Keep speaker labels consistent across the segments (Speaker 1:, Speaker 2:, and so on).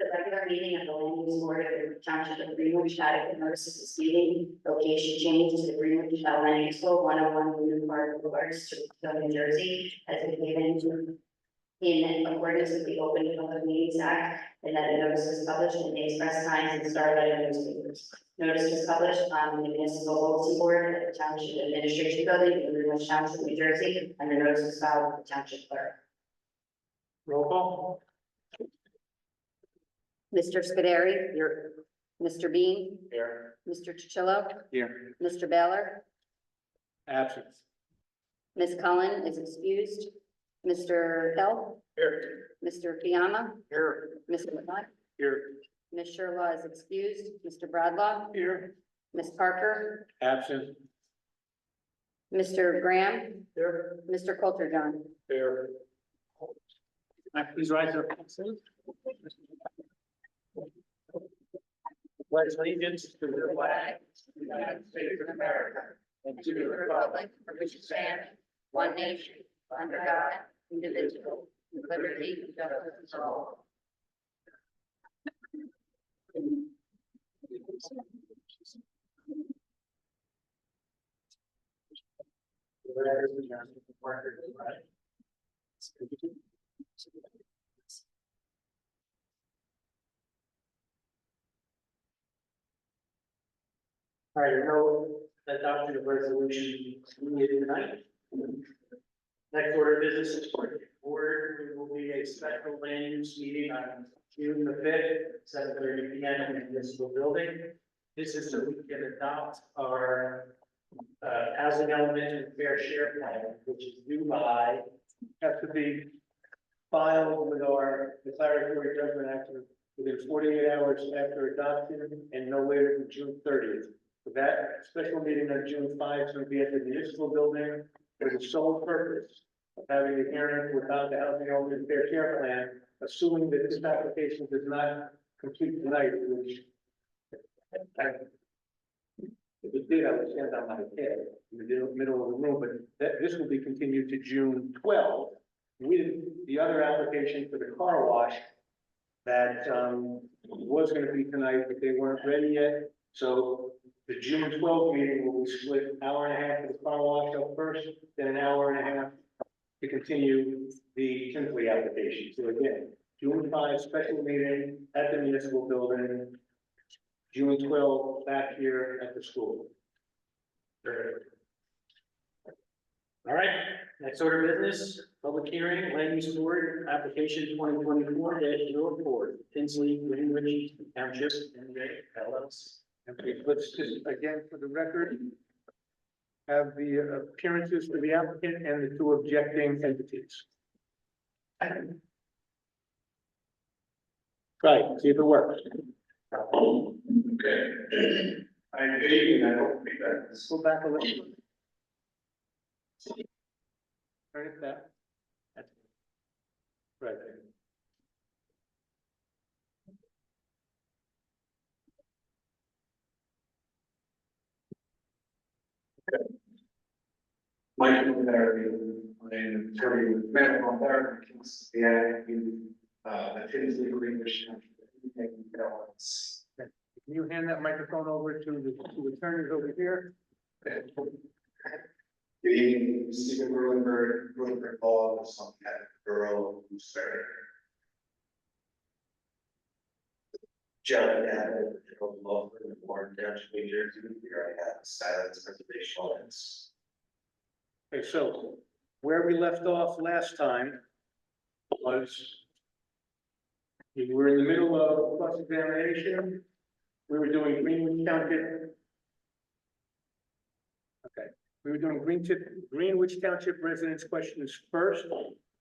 Speaker 1: The regular meeting of the land use board of the township of Greenwood shall notice of this meeting, location change to the Greenwood shall land use code 101 Greenwood Park Boulevards to New Jersey, has been given to in accordance with the Open Public Meetings Act, and that a notice was published in the express times and Starlight newspapers. Notice was published on the municipal bulletin board at the township administration building in Greenwich Township, New Jersey, and the notice was filed with the township clerk.
Speaker 2: Roll call.
Speaker 1: Mr. Scuderi, here. Mr. Bean,
Speaker 2: Here.
Speaker 1: Mr. Chichillo,
Speaker 2: Here.
Speaker 1: Mr. Baylor,
Speaker 2: Absent.
Speaker 1: Ms. Cullen is excused. Mr. Hill,
Speaker 2: Here.
Speaker 1: Mr. Fiamma,
Speaker 2: Here.
Speaker 1: Mr. McNutt,
Speaker 2: Here.
Speaker 1: Ms. Sherlaw is excused. Mr. Bradlaugh,
Speaker 2: Here.
Speaker 1: Ms. Parker,
Speaker 2: Absent.
Speaker 1: Mr. Graham,
Speaker 2: Here.
Speaker 1: Mr. Coulter John.
Speaker 2: Here. Please rise up. Pledge allegiance to the flag of the United States of America and to the republic for which it stands,
Speaker 1: one nation, under God, indivisible, with liberty and justice for all.
Speaker 2: All right, no adoption of resolution needed tonight. Next order of business is for the board, there will be a special land use meeting on June the 5th, 7:30 p.m. in the municipal building. This is so we can adopt our housing element and fair share plan, which is due by, has to be filed with our declaratory judgment action within 48 hours after adoption and no later than June 30th. So that special meeting on June 5th is going to be at the municipal building for the sole purpose of having a hearing without the housing element and fair share plan, assuming that this application does not complete tonight, which if it did, I would stand on my head in the middle of the room, but this will be continued to June 12th. The other application for the car wash that was going to be tonight, but they weren't ready yet. So the June 12th meeting will be split hour and a half for the car wash up first, then an hour and a half to continue the Tinsley application. So again, June 5 special meeting at the municipal building, June 12 back here at the school. All right, next order of business, public hearing, land use board, application 2024-04, Tinsley, Greenwich Township, NJ LLC. Okay, let's just, again, for the record, have the appearances for the applicant and the two objecting entities. Right, see if it works.
Speaker 3: Okay. I'm Dave, and I don't think that
Speaker 2: Let's go back a little. Turn it back. That's right there.
Speaker 3: Mike Larry, I'm attorney with Medical Therapy, the Tinsley Greenwich.
Speaker 2: Can you hand that microphone over to the attorneys over here?
Speaker 3: Good evening, Stephen Rulenberg, Law Office on Borough, Surrey. John Abbott, law firm in Warren Township, New Jersey, we already have silence preservation ordinance.
Speaker 2: Okay, so where we left off last time was we were in the middle of cross-examination. We were doing Greenwich Township. Okay, we were doing Greenwich Township residents' questions first.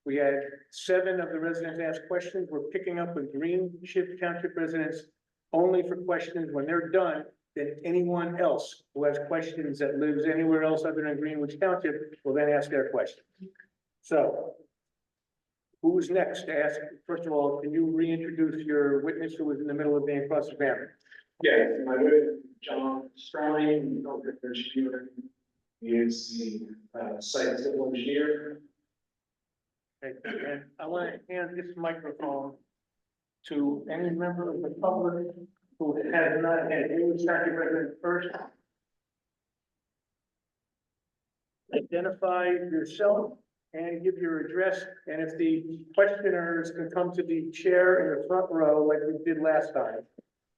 Speaker 2: We had 7 of the residents ask questions. We're picking up with Greenwich Township residents only for questions. When they're done, then anyone else who has questions that lives anywhere else other than Greenwich Township will then ask their question. So, who's next to ask? First of all, can you reintroduce your witness who was in the middle of being cross-examined?
Speaker 3: Yes, my name is John Strine, engineer. He is the site civil engineer.
Speaker 2: Okay, and I want to hand this microphone to any member of the public who has not had any county resident first. Identify yourself and give your address, and if the questioners can come to the chair in the front row like we did last time,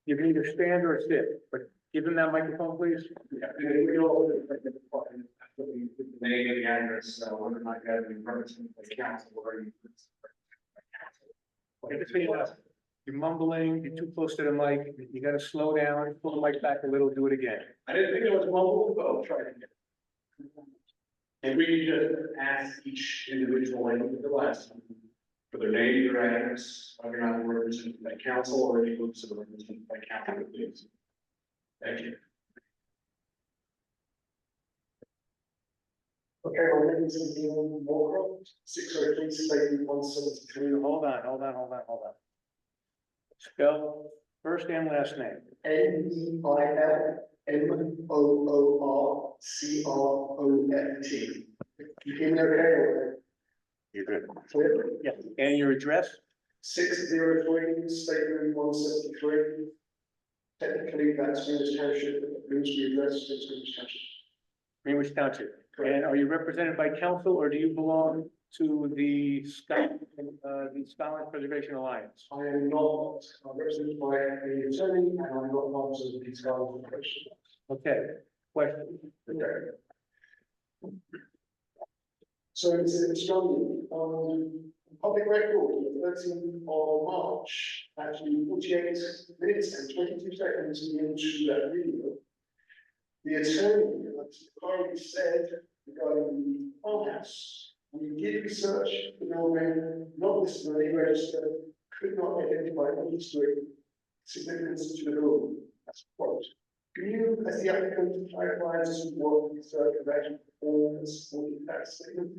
Speaker 2: you can either stand or sit, but give them that microphone, please.
Speaker 4: Yeah, and we all, the name and the address, whether or not you have any permits from the council or you.
Speaker 2: Okay, just so you know, you're mumbling, you're too close to the mic, you gotta slow down, pull the mic back a little, do it again.
Speaker 4: I didn't think it was mobile, but I'll try it again. And we just ask each individual, like the last time, for their name, their address, whether or not we're represented by council or any groups that are represented by council, please. Thank you.
Speaker 5: Okay, my name is Neil Moorcroft, 603 State 173.
Speaker 2: Hold on. Spell first and last name.
Speaker 5: NEILMOORCROFT. You hear me okay?
Speaker 2: You're good.
Speaker 5: Clear?
Speaker 2: Yeah, and your address?
Speaker 5: 603 State Road 173. Technically, that's Greenwich Township, but Bloomsbury address is Greenwich Township.
Speaker 2: Greenwich Township. And are you represented by council or do you belong to the Scotland Preservation Alliance?
Speaker 5: I am not represented by any attorney, and I'm not part of the Scotland Corporation.
Speaker 2: Okay, question.
Speaker 5: Okay. So it's strongly on public record, the 13th of March, actually 48 minutes and 22 seconds into that video. The attorney, Corey said regarding the farmhouse, we did research the building, not listed on any register, could not identify any historic significance to the building. That's a quote. Can you, as the applicant, clarify as to what research has actually performed and supported that statement?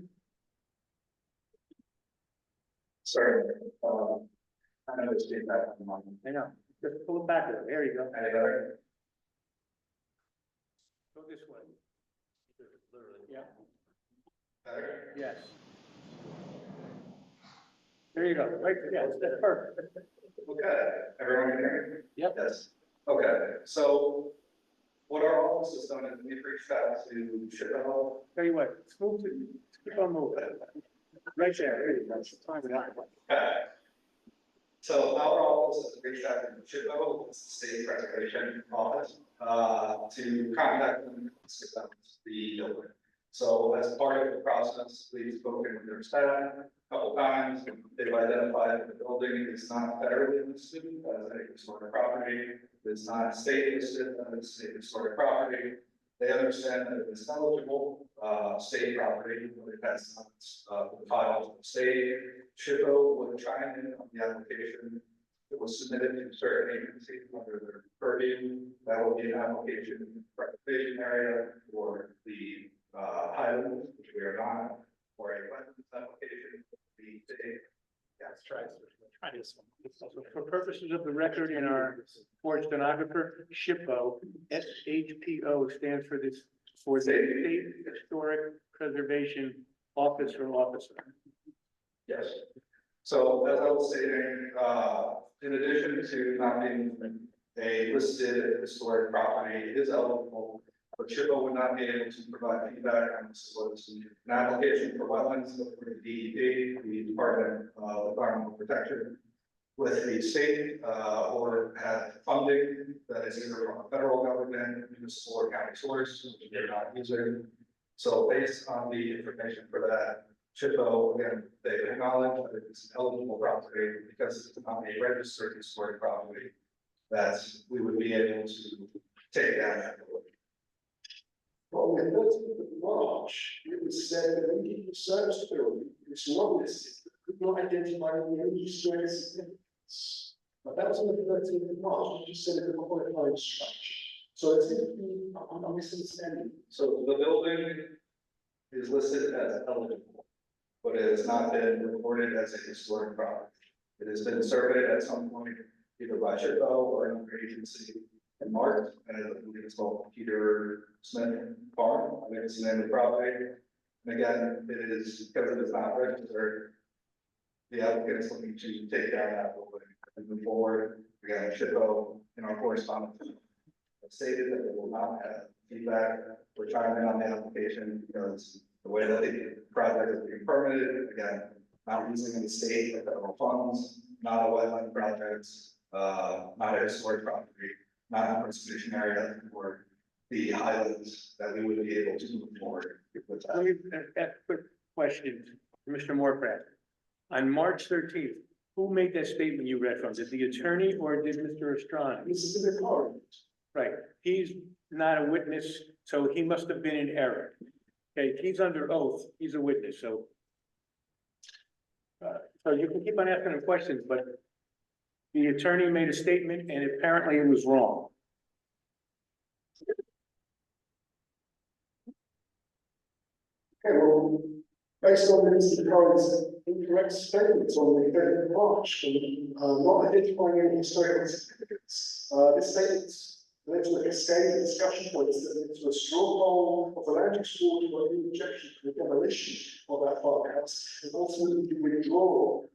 Speaker 4: Sorry, I know it's being back on the moment.
Speaker 2: I know, just pull it back a little. There you go.
Speaker 4: Any better?
Speaker 2: Go this way. Yeah,
Speaker 4: Better?
Speaker 2: yes. There you go, right, yeah, that's perfect.
Speaker 4: Okay, everyone can hear me?
Speaker 2: Yep.
Speaker 4: Yes. Okay, so what our office has done is we've reached out to Chicago.
Speaker 2: Tell you what, let's move to, let's keep on moving. Right there, that's time it out.
Speaker 4: Okay. So our office has reached out to Chicago, the state preservation office, to contact them and discuss the building. So as part of the process, we've spoken with their staff a couple times. They've identified that the building is not federally listed as a historic property. It's not state listed as a historic property. They understand that it is eligible, state property, but it has not, filed with the state. SHPO would chime in on the application that was submitted to certain agencies under their purview. That will be an application in the recreation area for the Highlands, which we are not, or a wetlands application. Let's try this one.
Speaker 2: So for purposes of the record in our board stenographer, SHPO, SHPO stands for this, for the State Historic Preservation Office or Officer.
Speaker 4: Yes. So as I was stating, in addition to not being a listed historic property, it is eligible, but SHPO would not be able to provide feedback on this was an application for wetlands for the DEP, the Department of Environmental Protection, with the state or have funding that is either from the federal government, municipal or county source, which they're not using. So based on the information for that, SHPO, again, they acknowledge that it's an eligible property because it's not a registered historic property, that we would be able to take down that building.
Speaker 5: Well, on the 13th of March, it was said that when you search the building, it's not listed, could not identify any historic significance. But that was on the 13th of March, you just said it was a qualified structure. So it seems to be, I'm misunderstanding.
Speaker 4: So the building is listed as eligible, but it has not been recorded as a historic property. It has been surveyed at some point, either by SHPO or another agency, and marked, and I believe it's called Peter Smith Farm. I think it's the name of the property. And again, it is, because it is not registered, the applicant is looking to take down that building and move forward. Again, SHPO in our correspondence stated that they will not have feedback or chime in on the application because the way that the project is being permitted, again, not using any state or federal funds, not a wetland project, not a historic property, not a conservation area, or the highlands that we would be able to move forward with
Speaker 6: Let
Speaker 4: that.
Speaker 6: me ask a quick question, to Mr. Moorcraft. On March 13th, who made that statement you read from? Did the attorney or did Mr. Estrada?
Speaker 5: This is the current.
Speaker 6: Right, he's not a witness, so he must have been in error. Okay, if he's under oath, he's a witness, so. So you can keep on asking him questions, but the attorney made a statement and apparently it was wrong.
Speaker 5: Okay, well, based on Mr. Curran's incorrect statements on the 5th of March, not identifying any historical significance, this statement led to a cascade of discussion points that led to a straw poll of the land use board to a new objection to the demolition of that farmhouse, and ultimately the withdrawal,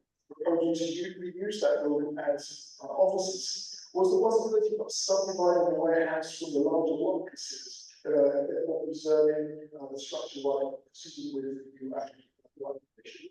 Speaker 5: proposing to reuse that building as offices. Was the possibility of subdividing the warehouse from the larger lot considered? Not preserving the structure while proceeding with the application.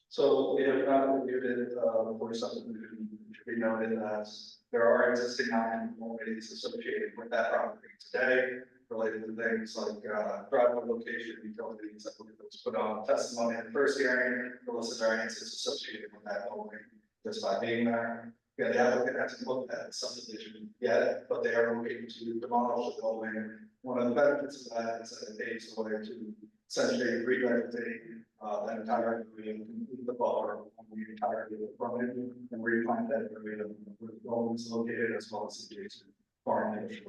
Speaker 4: So we have not reviewed it, for subdivision, which we noted as there are existing non-conformities associated with that property today, related to things like, driveway location, utilities, I believe it was put on testimony in the first hearing, the list of variances associated with that building, just by being there. Yeah, the applicant hasn't looked at the subdivision yet, but they are looking to demolish the building. One of the benefits of that is that it paves the way to essentially revegetate that entire area, complete the buffer on the entirety of the front end, and replant that area where the building is located as well as the adjacent farm area.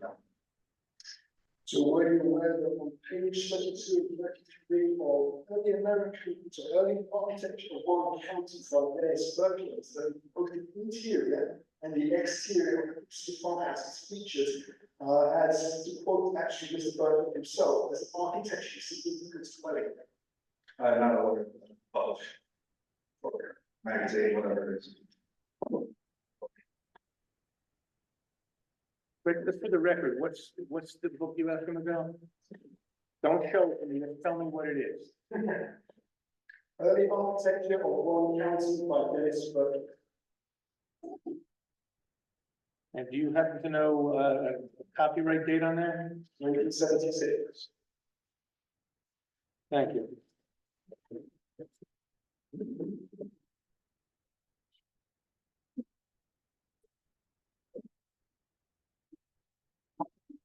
Speaker 5: So were you aware that on page 32 and 33 of early American, so early architecture of Warren County from various circulars, that both the interior and the exterior of the farmhouse is featured as, to quote actually Mr. Berkeley himself, as architecturally significant dwelling.
Speaker 4: I'm not aware of the published or magazine, whatever it is.
Speaker 6: But just for the record, what's the book you asked him about? Don't show it to me, just tell me what it is.
Speaker 5: Early architecture of Warren County by Dennis Berkeley.
Speaker 6: And do you happen to know a copyright date on that?
Speaker 5: 1976.
Speaker 6: Thank you.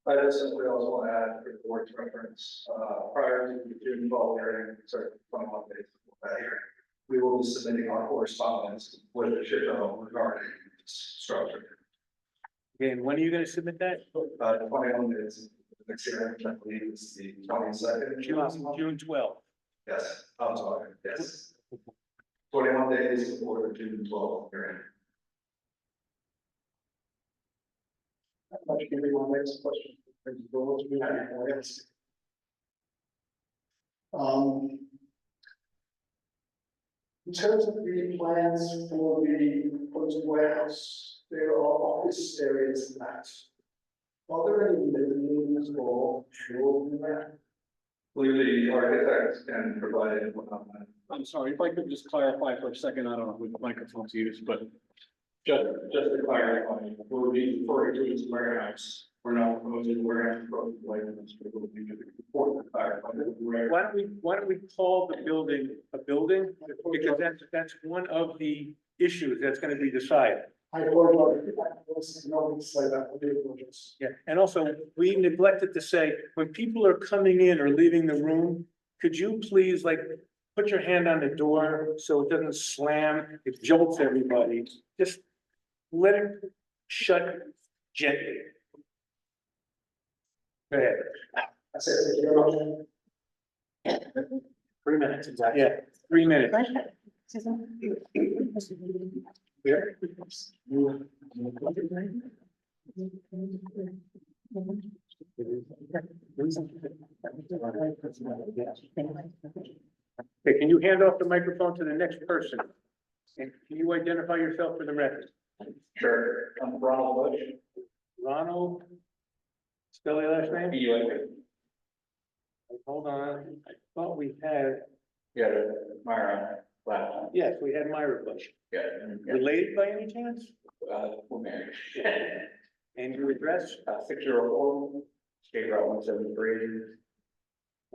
Speaker 4: I just simply also want to add for the board's reference, prior to the June 12 hearing, sorry, 21 days before that hearing, we will be submitting our correspondence with the SHPO regarding this structure.
Speaker 6: Okay, and when are you gonna submit that?
Speaker 4: 21 days, the next hearing, which I believe is the 22nd.
Speaker 6: June 12th.
Speaker 4: Yes, I'm sorry, yes. 21 days before the June 12 hearing.
Speaker 5: That might give me my next question. Thank you very much. We have anyone else? In terms of the plans for the proposed warehouse, there are office areas in that. Are there any living rooms or floor in that?
Speaker 4: I believe the architect can provide input on that.
Speaker 7: I'm sorry, if I could just clarify for a second, I don't know which microphone's used, but just to clarify, we'll be referring to as warehouse. We're not proposing warehouse growth like this, but we'll be important to clarify that we're-
Speaker 6: Why don't we call the building a building? Because that's one of the issues that's gonna be decided.
Speaker 5: I apologize. I was not to say that. I do apologize.
Speaker 6: Yeah, and also, we neglected to say, when people are coming in or leaving the room, could you please like put your hand on the door so it doesn't slam, it jolts everybody, just let it shut gently. Go ahead.
Speaker 5: That's it. Thank you very much.
Speaker 6: 3 minutes, exactly. Yeah, 3 minutes. Okay, can you hand off the microphone to the next person? And can you identify yourself for the record?
Speaker 7: Sure. Ronald Bush.
Speaker 6: Ronald? Spell your last name?
Speaker 7: B-U-S.
Speaker 6: Hold on, I thought we had,
Speaker 7: Yeah, Myra, last time.
Speaker 6: yes, we had Myra Bush.
Speaker 7: Yeah.
Speaker 6: Related by any chance?
Speaker 7: We're married.
Speaker 6: And your address?
Speaker 7: 604, State Route 173.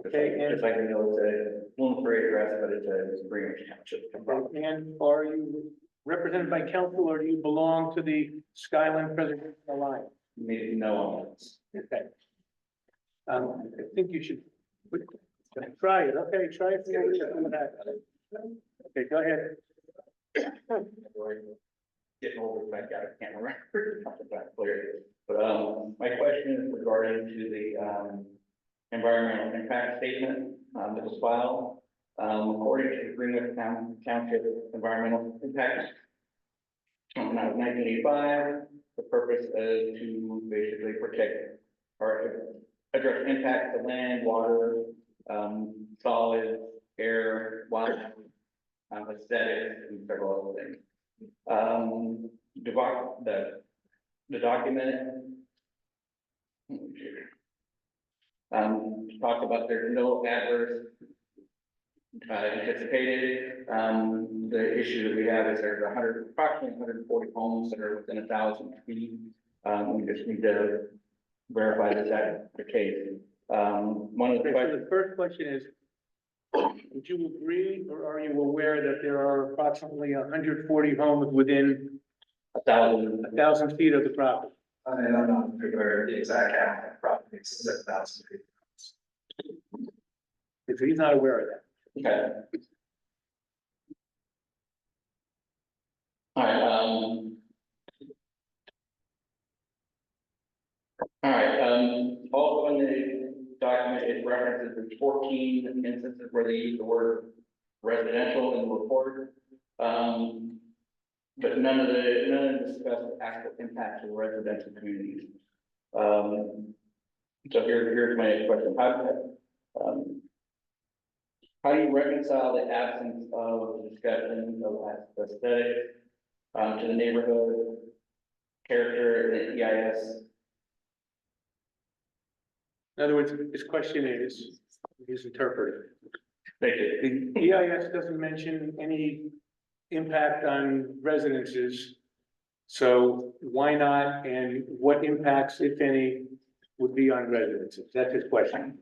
Speaker 6: Okay,
Speaker 7: Just like, you know, it's a Bloomsbury address, but it's a Greenwich Township.
Speaker 6: and are you represented by council or do you belong to the Skyline Preservation Alliance?
Speaker 7: Maybe no on this.
Speaker 6: Okay. I think you should try it. Okay, try it. Okay, go ahead.
Speaker 7: Getting older, I can't remember. Not that clear. But, my question is regarding to the, environmental impact statement, that was filed. According to the Greenwich Township Environmental Impact, from 1985, the purpose is to basically protect or address impacts to land, water, solids, air, wildlife, aesthetics, and several other things. The document talks about there's no adverse anticipated. The issue that we have is there's approximately 140 homes that are within 1,000 feet. We just need to verify that that's the case. One of the
Speaker 6: Okay, so
Speaker 7: questions,
Speaker 6: the first question is, would you agree or are you aware that there are approximately 140 homes within
Speaker 7: 1,000.
Speaker 6: 1,000 feet of the property?
Speaker 4: And I'm not familiar with the exact count of properties, it's 7,000 feet.
Speaker 6: If he's not aware of that.
Speaker 7: Okay. All right, also in the document, it references there's 14 instances where they use the word residential in the report. But none of discuss the actual impact of residential communities. So here's my question. How do you reconcile the absence of discussion of aesthetics, to the neighborhood character and the EIS?
Speaker 6: In other words, his question is, he's interpreting.
Speaker 7: Thank you.
Speaker 6: The EIS doesn't mention any impact on residences. So why not, and what impacts, if any, would be on residences? That's his question.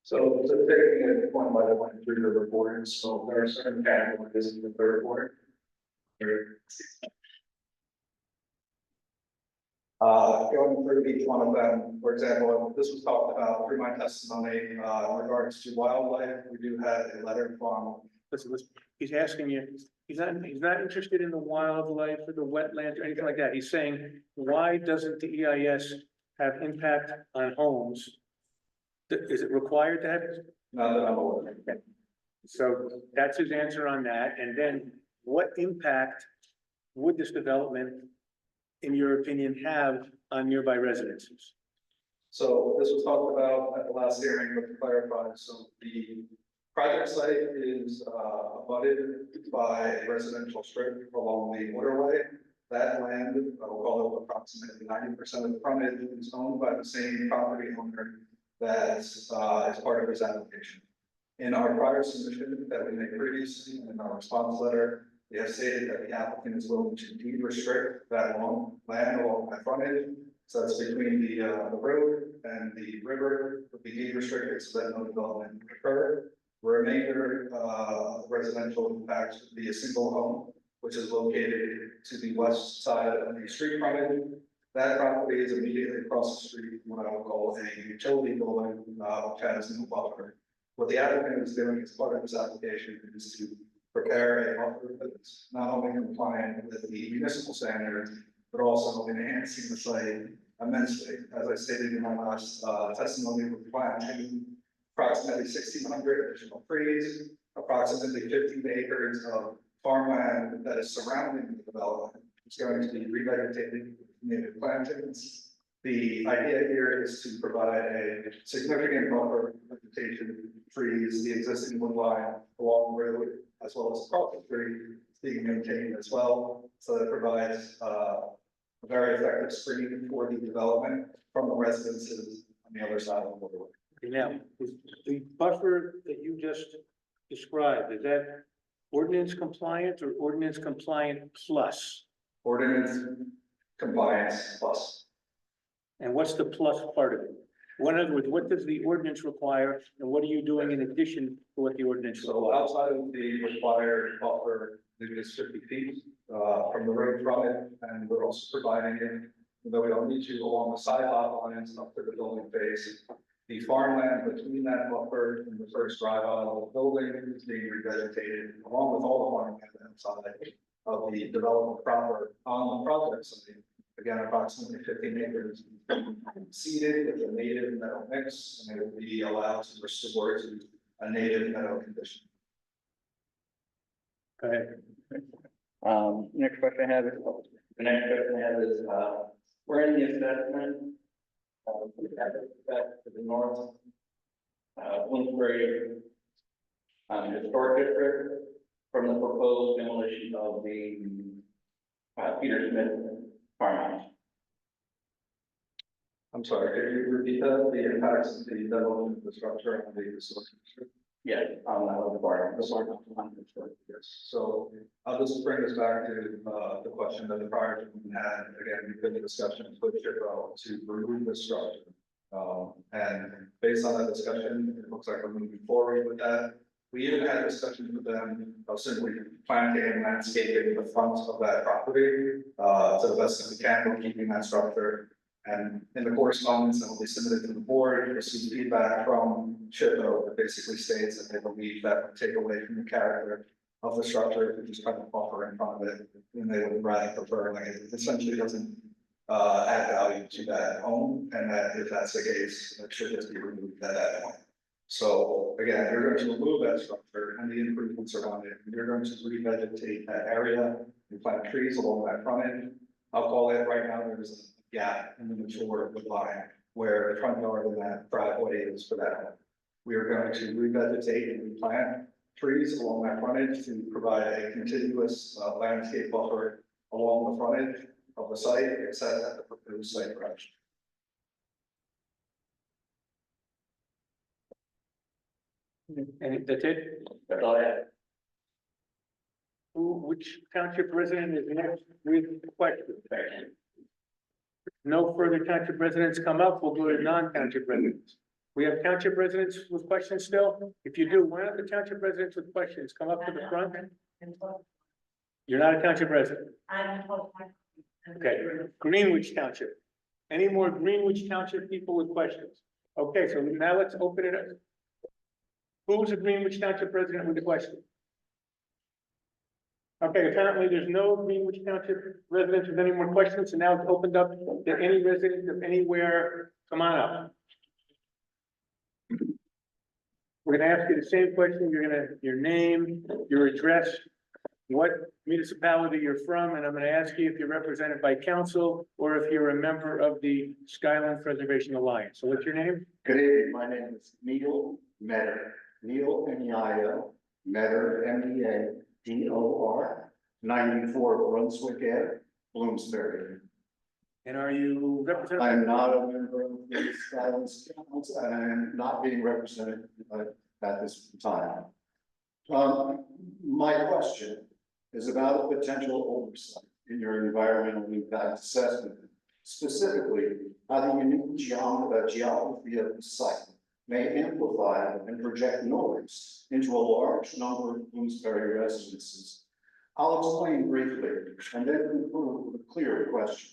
Speaker 4: So taking it one by one through the report, so there are certain categories in the third report. Going through each one of them, for example, this was talked about through my testimony, in regards to wildlife, we do have a letter from.
Speaker 6: Listen, he's asking you, he's not interested in the wildlife or the wetlands or anything like that. He's saying, why doesn't the EIS have impact on homes? Is it required to have?
Speaker 4: Not that I'm aware of.
Speaker 6: So that's his answer on that. And then what impact would this development, in your opinion, have on nearby residences?
Speaker 4: So this was talked about at the last hearing, but to clarify, so the project site is abutted by a residential strip along the waterway. That land, I will call it approximately 90% of the frontage, is owned by the same property owner that is part of this application. In our prior submission that we made previously, and in our response letter, we have stated that the applicant is willing to deed restrict that land along that frontage. So that's between the road and the river, would be deed restricted so that no development would occur. The remainder residential impacts would be a single home, which is located to the west side of the street frontage. That property is immediately across the street from what I would call a utility building, which has no buffer. What the applicant is doing as part of this application is to prepare a buffer that's not only compliant with the municipal standards, but also enhancing the site immensely. As I stated in my last testimony, we're planting approximately 1,600 additional trees, approximately 15 acres of farmland that is surrounding the development. It's going to be revegetated with native plantings. The idea here is to provide a significant buffer of vegetation, trees, the existing wood line along the road, as well as across the street, being maintained as well. So that provides, a very effective screen for the development from the residences on the other side of the waterway.
Speaker 6: Now, is the buffer that you just described, is that ordinance compliant or ordinance compliant plus?
Speaker 4: Ordinance compliance plus.
Speaker 6: And what's the plus part of it? In other words, what does the ordinance require and what are you doing in addition to what the ordinance
Speaker 4: So
Speaker 6: requires?
Speaker 4: outside of the required buffer, it is 50 feet, from the road frontage, and we're also providing it, though we don't need to, along the side lot lines up to the building face. The farmland between that buffer and the first drive aisle of the building is being revegetated, along with all the farmland outside of the development proper on the project site. Again, approximately 15 acres seeded with a native meadow mix, and it will be allowed to restore to a native meadow condition.
Speaker 6: Go ahead.
Speaker 8: Next question I have is, we're in the assessment. We have that to the north. Bloomsbury. Historic district from the proposed demolition of the Peter Smith farmhouse.
Speaker 4: I'm sorry, could you repeat that? The impacts of the development of the structure and the historic district?
Speaker 8: Yes, on the barn.
Speaker 4: Yes, so I'll just bring this back to the question that the prior gentleman had. Again, we've been in discussions with Chippewa to remove the structure. And based on that discussion, it looks like we're moving forward with that. We even had discussions with them of simply planting and landscaping the front of that property to the best that we can, while keeping that structure. And in the correspondence that will be submitted to the board, received feedback from Chippewa that basically states that they believe that would take away from the character of the structure, if we just kind of buffer in front of it, and they would rather prefer, like, it essentially doesn't add value to that home, and that if that's the case, it should just be removed at that point. So again, you're going to remove that structure and the improvements around it, and you're going to revegetate that area, and plant trees along that front end. I'll call it right now, there's a gap in the mature wood line where the front yard and that driveway is for that home. We are going to revegetate and replant trees along that frontage to provide a continuous landscape buffer along the frontage of the site, except at the proposed site garage.
Speaker 6: And that's it?
Speaker 8: That's all I have.
Speaker 6: Which township resident is next with questions? No further township residents come up, we'll go to non-township residents. We have township residents with questions still? If you do, why don't the township residents with questions come up to the front? You're not a township resident. Okay, Greenwich Township. Any more Greenwich Township people with questions? Okay, so now let's open it up. Who's a Greenwich Township resident with a question? Okay, apparently there's no Greenwich Township residents with any more questions, and now it's opened up to any resident of anywhere. Come on up. We're gonna ask you the same question. Your name, your address, what municipality you're from, and I'm gonna ask you if you're represented by council or if you're a member of the Skyline Preservation Alliance. So what's your name?
Speaker 9: Good evening, my name is Neil Metter, Neil M-E-I-L, Metter, M-E-A-D-O-R, 94 Brunswick Ave, Bloomsbury.
Speaker 6: And are you represented?
Speaker 9: I am not a member of the Skyline Council, and I am not being represented at this time. My question is about a potential oversight in your environmental impact assessment. Specifically, how the unique geography of the site may amplify and project noise into a large number of Bloomsbury residences. I'll explain briefly and then conclude with a clear question.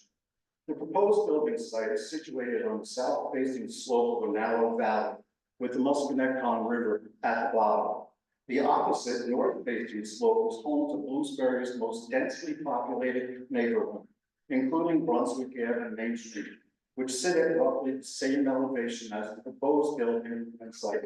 Speaker 9: The proposed building site is situated on the south-facing slope of a narrow valley with the Musconetcong River at the bottom. The opposite north-facing slope is home to Bloomsbury's most densely populated neighborhood, including Brunswick Ave and Main Street, which sit at roughly the same elevation as the proposed building and site.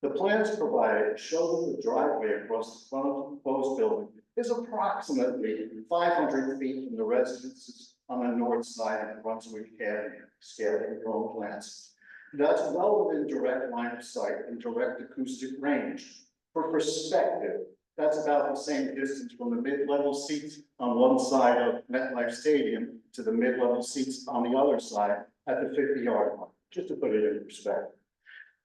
Speaker 9: The plans provided show that the driveway across the front of the proposed building is approximately 500 feet from the residences on the north side of Brunswick Avenue, scaling your own plans. That's well within direct line of sight and direct acoustic range. For perspective, That's about the same distance from the mid-level seats on one side of MetLife Stadium to the mid-level seats on the other side at the 50-yard line, just to put it in perspective.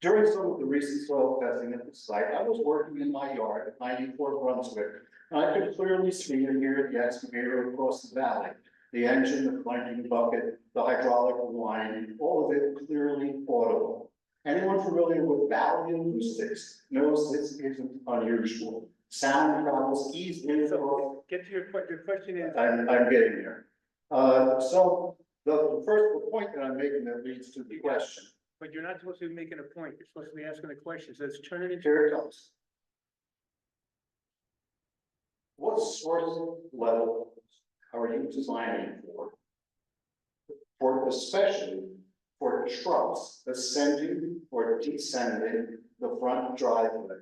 Speaker 9: During some of the recent soil testing at the site, I was working in my yard at 94 Brunswick, and I could clearly see and hear the excavator across the valley, the engine, the clanking bucket, the hydraulic line, all of it clearly audible. Anyone familiar with valley acoustics knows this isn't unusual. Sound travels easily.
Speaker 6: So get to your question is,
Speaker 9: I'm getting there. So the first point that I'm making that leads to the question,
Speaker 6: but you're not supposed to be making a point. You're supposed to be asking a question. So let's turn it into.
Speaker 9: here it comes. What source level are you designing for? For especially for trucks ascending or descending the front driveway?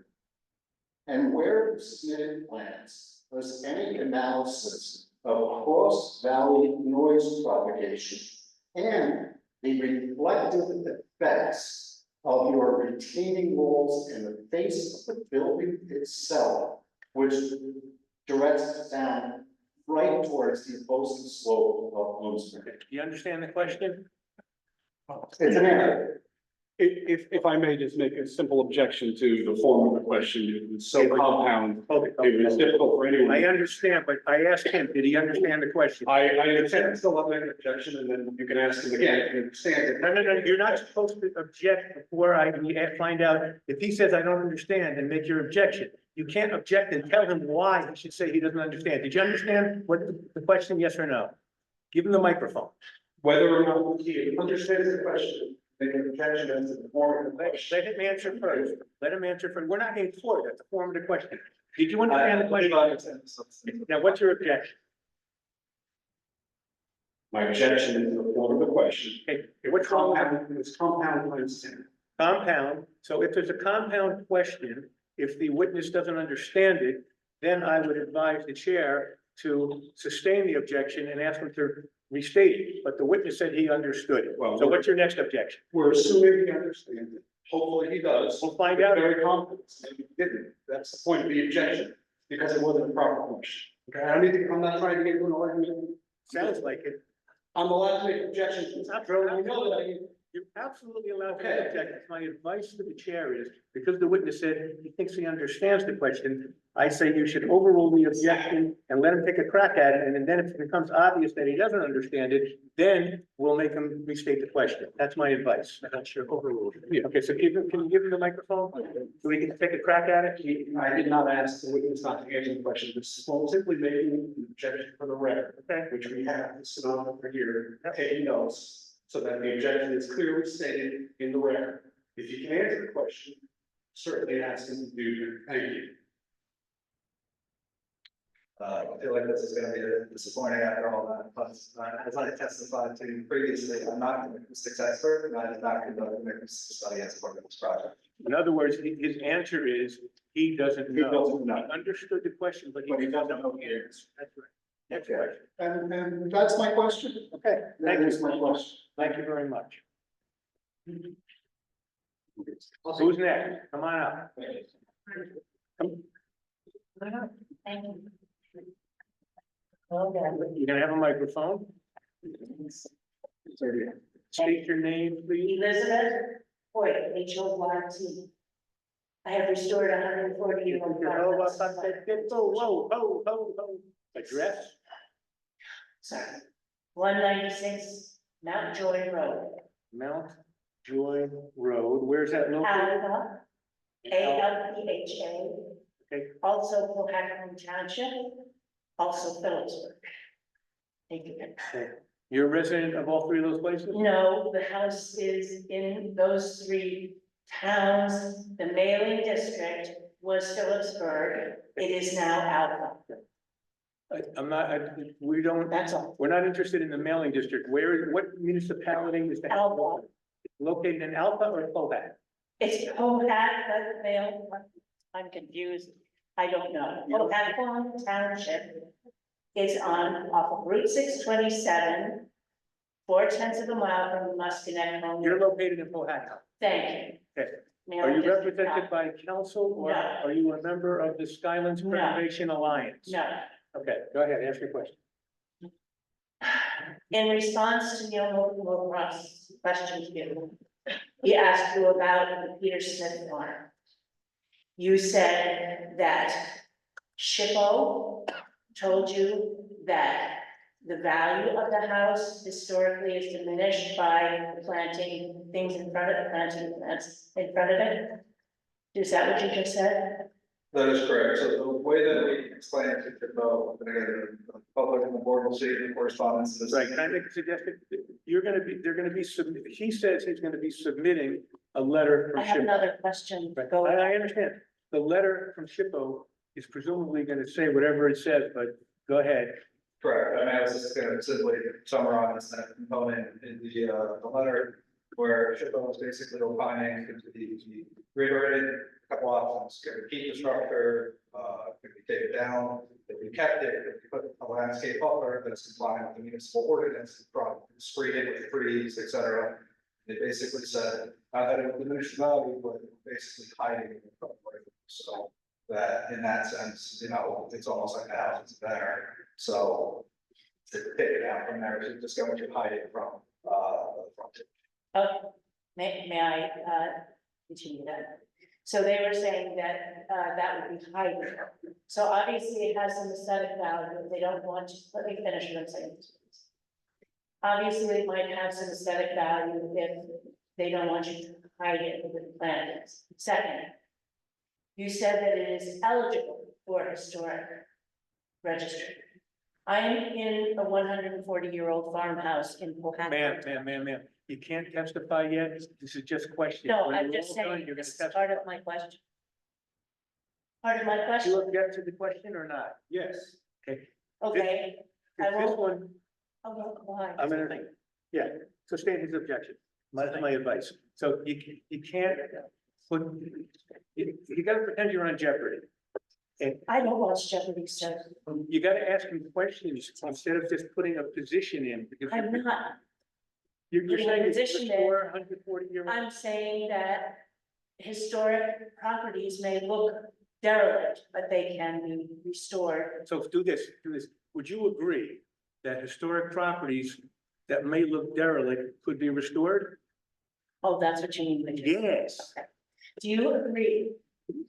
Speaker 9: And where the submitted plans, was any analysis of cross valley noise propagation and the reflective effects of your retaining walls in the face of the building itself, which directs sound right towards the opposing slope of Bloomsbury?
Speaker 6: Do you understand the question?
Speaker 9: It's an error.
Speaker 7: If I may just make a simple objection to the form of the question, it was so compound,
Speaker 6: Okay.
Speaker 7: it was difficult for anyone.
Speaker 6: I understand, but I asked him, did he understand the question?
Speaker 7: I understand, still have an objection, and then you can ask him again, if you understand it.
Speaker 6: No, you're not supposed to object before I find out. If he says I don't understand, then make your objection. You can't object and tell him why he should say he doesn't understand. Did you understand what the question, yes or no? Give him the microphone.
Speaker 7: Whether or not he understands the question, make an objection as to the form of the question.
Speaker 6: Let him answer first. Let him answer first. We're not getting floor, that's the form of the question. Did you understand the question? Now, what's your objection?
Speaker 7: My objection is the form of the question.
Speaker 6: Okay, what's wrong with
Speaker 7: Compound, it's compound understanding.
Speaker 6: compound? So if there's a compound question, if the witness doesn't understand it, then I would advise the chair to sustain the objection and ask him to restate it. But the witness said he understood it.
Speaker 7: Well,
Speaker 6: So what's your next objection?
Speaker 7: We're assuming he understands it. Hopefully he does.
Speaker 6: We'll find
Speaker 7: It's
Speaker 6: out.
Speaker 7: very confident. Maybe he didn't. That's the point of the objection, because it wasn't a proper question. Okay, I'm not trying to get into an argument.
Speaker 6: Sounds like it.
Speaker 7: I'm allowed to make objections.
Speaker 6: It's not true.
Speaker 7: I know that
Speaker 6: You're absolutely allowed to
Speaker 7: Okay.
Speaker 6: object. My advice to the chair is, because the witness said he thinks he understands the question, I say you should overrule the objection and let him take a crack at it, and then if it becomes obvious that he doesn't understand it, then we'll make him restate the question. That's my advice. I'm not sure overruled. Okay, so can you give him the microphone so we can take a crack at it?
Speaker 7: I did not ask the witness not to answer the question. This is simply making an objection for the record,
Speaker 6: Okay.
Speaker 7: which we have this stenographer here taking notes, so that the objection is clearly stated in the record. If you can answer the question, certainly ask him to do that. Thank you.
Speaker 4: I feel like this is gonna be disappointing after all that, but as I testified to previously, I'm not an acoustics expert, and I did not conduct an acoustic study as part of this project.
Speaker 6: In other words, his answer is, he doesn't
Speaker 9: He
Speaker 6: know.
Speaker 9: doesn't know.
Speaker 6: He understood the question, but
Speaker 9: But he
Speaker 6: he
Speaker 9: doesn't
Speaker 6: doesn't
Speaker 9: know
Speaker 6: know
Speaker 9: the
Speaker 6: the answer. That's right. Next
Speaker 9: Okay.
Speaker 6: question.
Speaker 9: And that's my question.
Speaker 6: Okay,
Speaker 9: That
Speaker 6: thank
Speaker 9: is
Speaker 6: you.
Speaker 9: my question.
Speaker 6: Thank you very much. Who's next? Come on up. Come on up.
Speaker 1: Thank you.
Speaker 6: You're gonna have a microphone. State your name, please.
Speaker 1: Elizabeth Hoyt, HOYT. I have restored 140-year-old.
Speaker 6: Whoa. Address?
Speaker 1: Sorry. 196 Mount Joy Road,
Speaker 6: Mount Joy Road. Where's that located?
Speaker 1: Alpha, ALPHA.
Speaker 6: Okay.
Speaker 1: Also Cohasset Township, also Phillipsburg. Thank you.
Speaker 6: Okay. You're a resident of all three of those places?
Speaker 1: No, the house is in those three towns. The mailing district was Phillipsburg. It is now Alpha.
Speaker 6: I'm not, we don't,
Speaker 1: That's all.
Speaker 6: we're not interested in the mailing district. What municipality is that?
Speaker 1: Alpha.
Speaker 6: Located in Alpha or Cohasset?
Speaker 1: It's Cohasset, but mail, I'm confused. I don't know. Cohasset Township is on off of Route 627, 4/10 of a mile from the Muskinec home.
Speaker 6: You're located in Cohasset.
Speaker 1: Thank you.
Speaker 6: Okay.
Speaker 1: May
Speaker 6: Are
Speaker 1: I
Speaker 6: you
Speaker 1: just-
Speaker 6: represented by council or
Speaker 1: No.
Speaker 6: are you a member of the Skylands
Speaker 1: No.
Speaker 6: Preservation Alliance?
Speaker 1: No,
Speaker 6: Okay, go ahead, ask your question.
Speaker 1: in response to Neil Mogroff's question to you, he asked you about the Peter Smith farm. You said that SHPO told you that the value of the house historically is diminished by planting things in front of, planting plants in front of it. Is that what you just said?
Speaker 4: That is correct. So the way that we explain it to Bo, and again, the public and the board will see the correspondence. This
Speaker 6: Right, can I make a suggestion? They're gonna be he says he's gonna be submitting a letter from
Speaker 1: I have
Speaker 6: SHPO.
Speaker 1: another question.
Speaker 6: Right,
Speaker 1: Go ahead.
Speaker 6: I understand. The letter from SHPO is presumably gonna say whatever it says, but go ahead.
Speaker 4: Correct. I mean, I was just gonna simply summarize that component in the letter where SHPO was basically opining to be reiterated a couple options. Could we keep the structure? Could we take it down? If we kept it, could we put a landscape buffer that's compliant with the municipal ordinance, screen it with trees, et cetera. They basically said, not that it would diminish the value, but basically hiding it from it. So that in that sense, you know, it's almost like the house is there. So to take it down from there, is just going to hide it from the frontage.
Speaker 1: Oh, may I, continue that? So they were saying that, that would be hiding. So obviously it has some aesthetic value, they don't want to, let me finish what I'm saying. Obviously, it might have some aesthetic value if they don't want you to hide it with plantings. Second, you said that it is eligible for historic registry. I am in a 140-year-old farmhouse in Cohasset.
Speaker 6: Ma'am, you can't testify yet. This is just question.
Speaker 1: No,
Speaker 6: When
Speaker 1: I'm
Speaker 6: you're
Speaker 1: just
Speaker 6: all done,
Speaker 1: saying,
Speaker 6: you're gonna
Speaker 1: this is
Speaker 6: testify.
Speaker 1: part of my question. Part of my
Speaker 6: Do you
Speaker 1: question,
Speaker 6: object to the question or not? Yes. Okay.
Speaker 1: okay, I
Speaker 6: If this
Speaker 1: won't,
Speaker 6: one,
Speaker 1: why?
Speaker 6: I'm gonna, yeah, sustain his objection. My advice. So you can't put, you gotta pretend you're on Jeopardy. And
Speaker 1: I don't watch Jeopardy, sir.
Speaker 6: you gotta ask him questions instead of just putting a position in. Because
Speaker 1: I'm not,
Speaker 6: You're
Speaker 1: putting a
Speaker 6: saying it's
Speaker 1: position in.
Speaker 6: restore 140-year-old.
Speaker 1: I'm saying that historic properties may look derelict, but they can be restored.
Speaker 6: So do this. Would you agree that historic properties that may look derelict could be restored?
Speaker 1: Oh, that's what you mean, Richard?
Speaker 6: Yes.
Speaker 1: Okay. Do you agree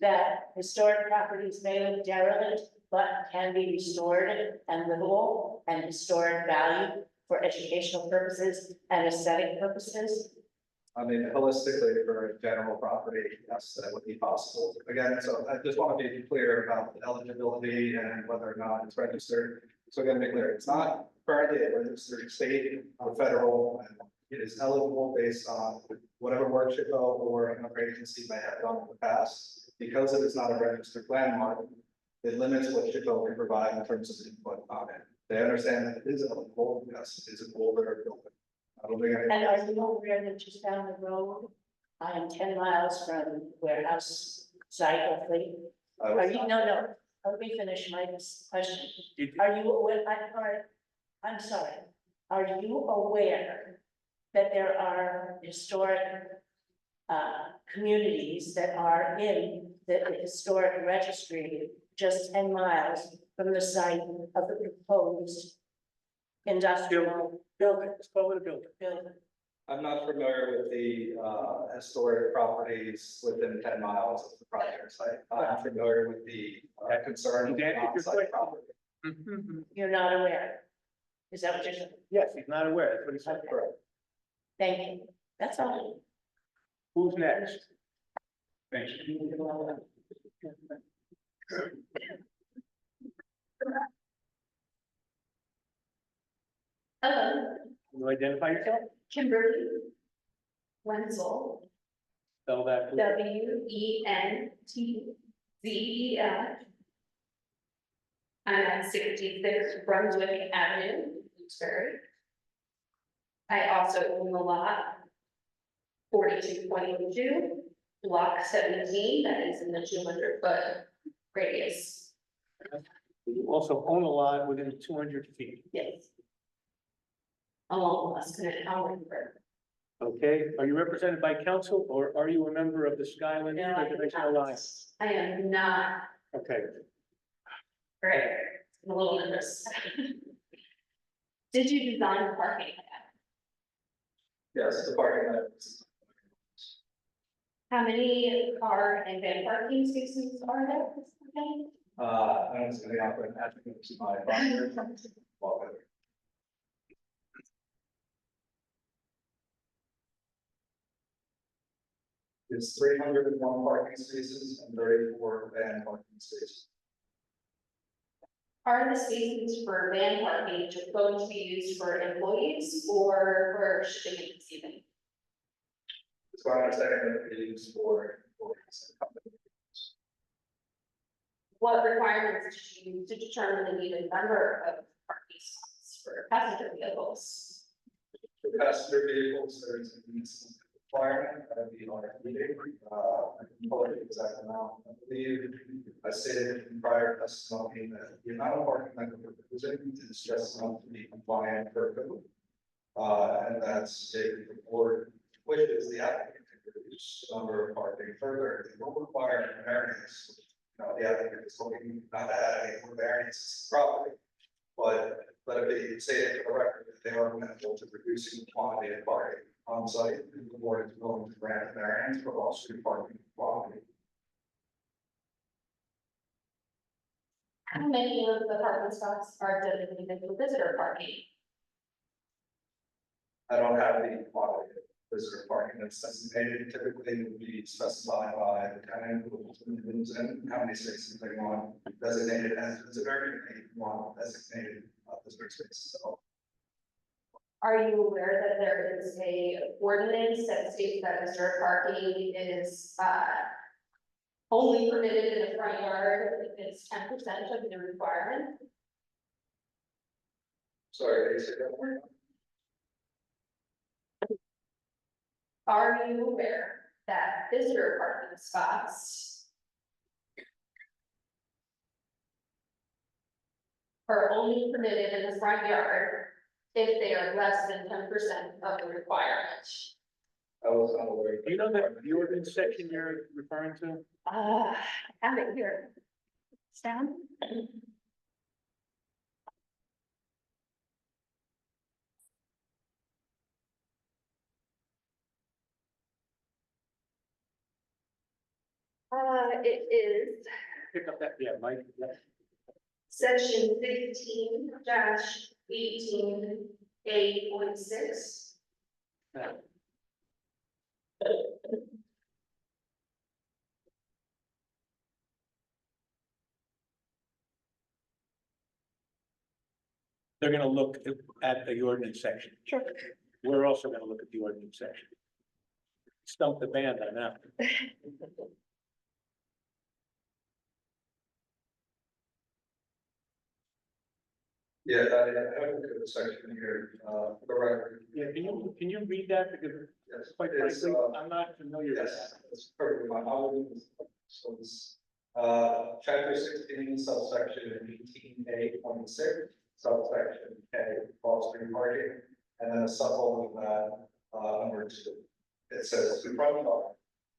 Speaker 1: that historic properties may look derelict, but can be restored and livable and historic value for educational purposes and aesthetic purposes?
Speaker 4: I mean, holistically for a general property, yes, that would be possible. Again, so I just want to be clear about the eligibility and whether or not it's registered. So again, to be clear, it's not currently a registered state or federal, and it is eligible based on whatever work SHPO or another agency may have done in the past. Because it is not a registered landmark, it limits what SHPO can provide in terms of input on it. They understand that it is eligible, yes, it is a older building. I don't think
Speaker 1: And are you aware that just down the road, I am 10 miles from warehouse site of Fleet? Are you, no, let me finish my question. Are you aware, I'm sorry, are you aware that there are historic communities that are in the historic registry just 10 miles from the site of the proposed industrial
Speaker 6: Building, let's call it a building.
Speaker 1: building?
Speaker 4: I'm not familiar with the historic properties within 10 miles of the project site. I'm familiar with the concern of
Speaker 6: Is that your
Speaker 4: on-site
Speaker 6: question?
Speaker 4: property.
Speaker 6: Mhm.
Speaker 1: You're not aware? Is that what you're saying?
Speaker 6: Yes, he's not aware. That's what he said.
Speaker 1: Okay. Thank you. That's all.
Speaker 6: Who's next? Thank you.
Speaker 10: Hello,
Speaker 6: You identify yourself?
Speaker 10: Kimberly Wenzel,
Speaker 6: Spell that. please.
Speaker 10: Wentzel. I'm at 66 Brunswick Avenue, Wilkes-Barre. I also own the lot 4222, block 17, that is in the 200-foot radius.
Speaker 6: You also own a lot within 200 feet.
Speaker 10: Yes. Along West Connect River.
Speaker 6: Okay, are you represented by council or are you a member of the Skyline
Speaker 1: No, I am
Speaker 6: Preservation
Speaker 1: not.
Speaker 6: Alliance?
Speaker 1: I am not,
Speaker 6: Okay,
Speaker 10: Right, I'm a little nervous. Did you design the parking?
Speaker 4: Yes, the parking lot.
Speaker 10: How many car and van parking spaces are there?
Speaker 4: I'm just gonna offer an attribute to my partner. It's 301 parking spaces and 34 van parking spaces.
Speaker 10: Are the spaces for van parking going to be used for employees or for shipping and receiving?
Speaker 4: It's my understanding that it is for employees and companies.
Speaker 10: What requirements did you use to determine the needed number of parking spots for passenger vehicles?
Speaker 4: For passenger vehicles, there is a municipal requirement that we are meeting, I can pull it exact amount, I believe. I stated in prior testimony that the amount of parking that we're proposing is just enough to be compliant per code. And that's if the board wishes the applicant to reduce the number of parking further, it will require a variance. You know, the applicant is looking not to add any more variances to the property. But let it be stated for the record that they are amenable to reducing the quantity of parking on site. And the board is willing to grant the variance, but also parking quantity.
Speaker 10: How many of the parking spots are dedicated to visitor parking?
Speaker 4: I don't have the quantity of visitor parking that's designated. Typically it would be specified by the tenant who moves in, how many spaces they want designated as visitor, and they want designated visitor spaces. So
Speaker 10: Are you aware that there is a ordinance that states that visitor parking is, only permitted in the front yard if it's 10% of the requirement?
Speaker 4: sorry, they say that word.
Speaker 10: Are you aware that visitor parking spots are only permitted in the front yard if they are less than 10% of the requirement?
Speaker 4: I was unaware.
Speaker 6: do you know that the ordinance section you're referring to?
Speaker 10: I have it here. It's down. It is
Speaker 6: Pick up that, yeah, Mike, yeah.
Speaker 10: section 16-18A.6.
Speaker 6: They're gonna look at the ordinance section.
Speaker 10: Sure.
Speaker 6: We're also gonna look at the ordinance section. Stump the band on that.
Speaker 4: Yeah, I have a look at the section here, for the record.
Speaker 6: Yeah, can you read that, because
Speaker 4: Yes,
Speaker 6: quite
Speaker 4: it's,
Speaker 6: frankly, I'm not familiar with
Speaker 4: yes,
Speaker 6: that.
Speaker 4: that's perfectly fine. So it's, chapter 16, subsection 18A.6, subsection K, off-street parking, and then a supplement of that, number 2. It says, the front yard,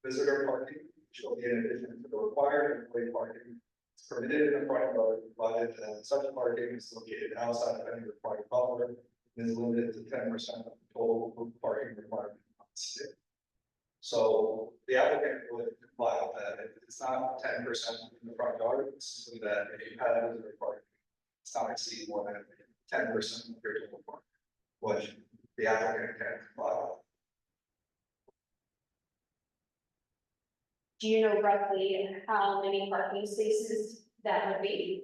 Speaker 4: visitor parking shall be in addition to the required employee parking. It's permitted in the front yard, provided that such parking is located outside of any required buffer, and is limited to 10% of the total parking requirement. So the applicant would comply with that. If it's not 10% in the front yard, it's simply that if you had it as a requirement, it's not exceed more than 10% of your total park, which the applicant can comply with.
Speaker 10: Do you know roughly how many parking spaces that would be?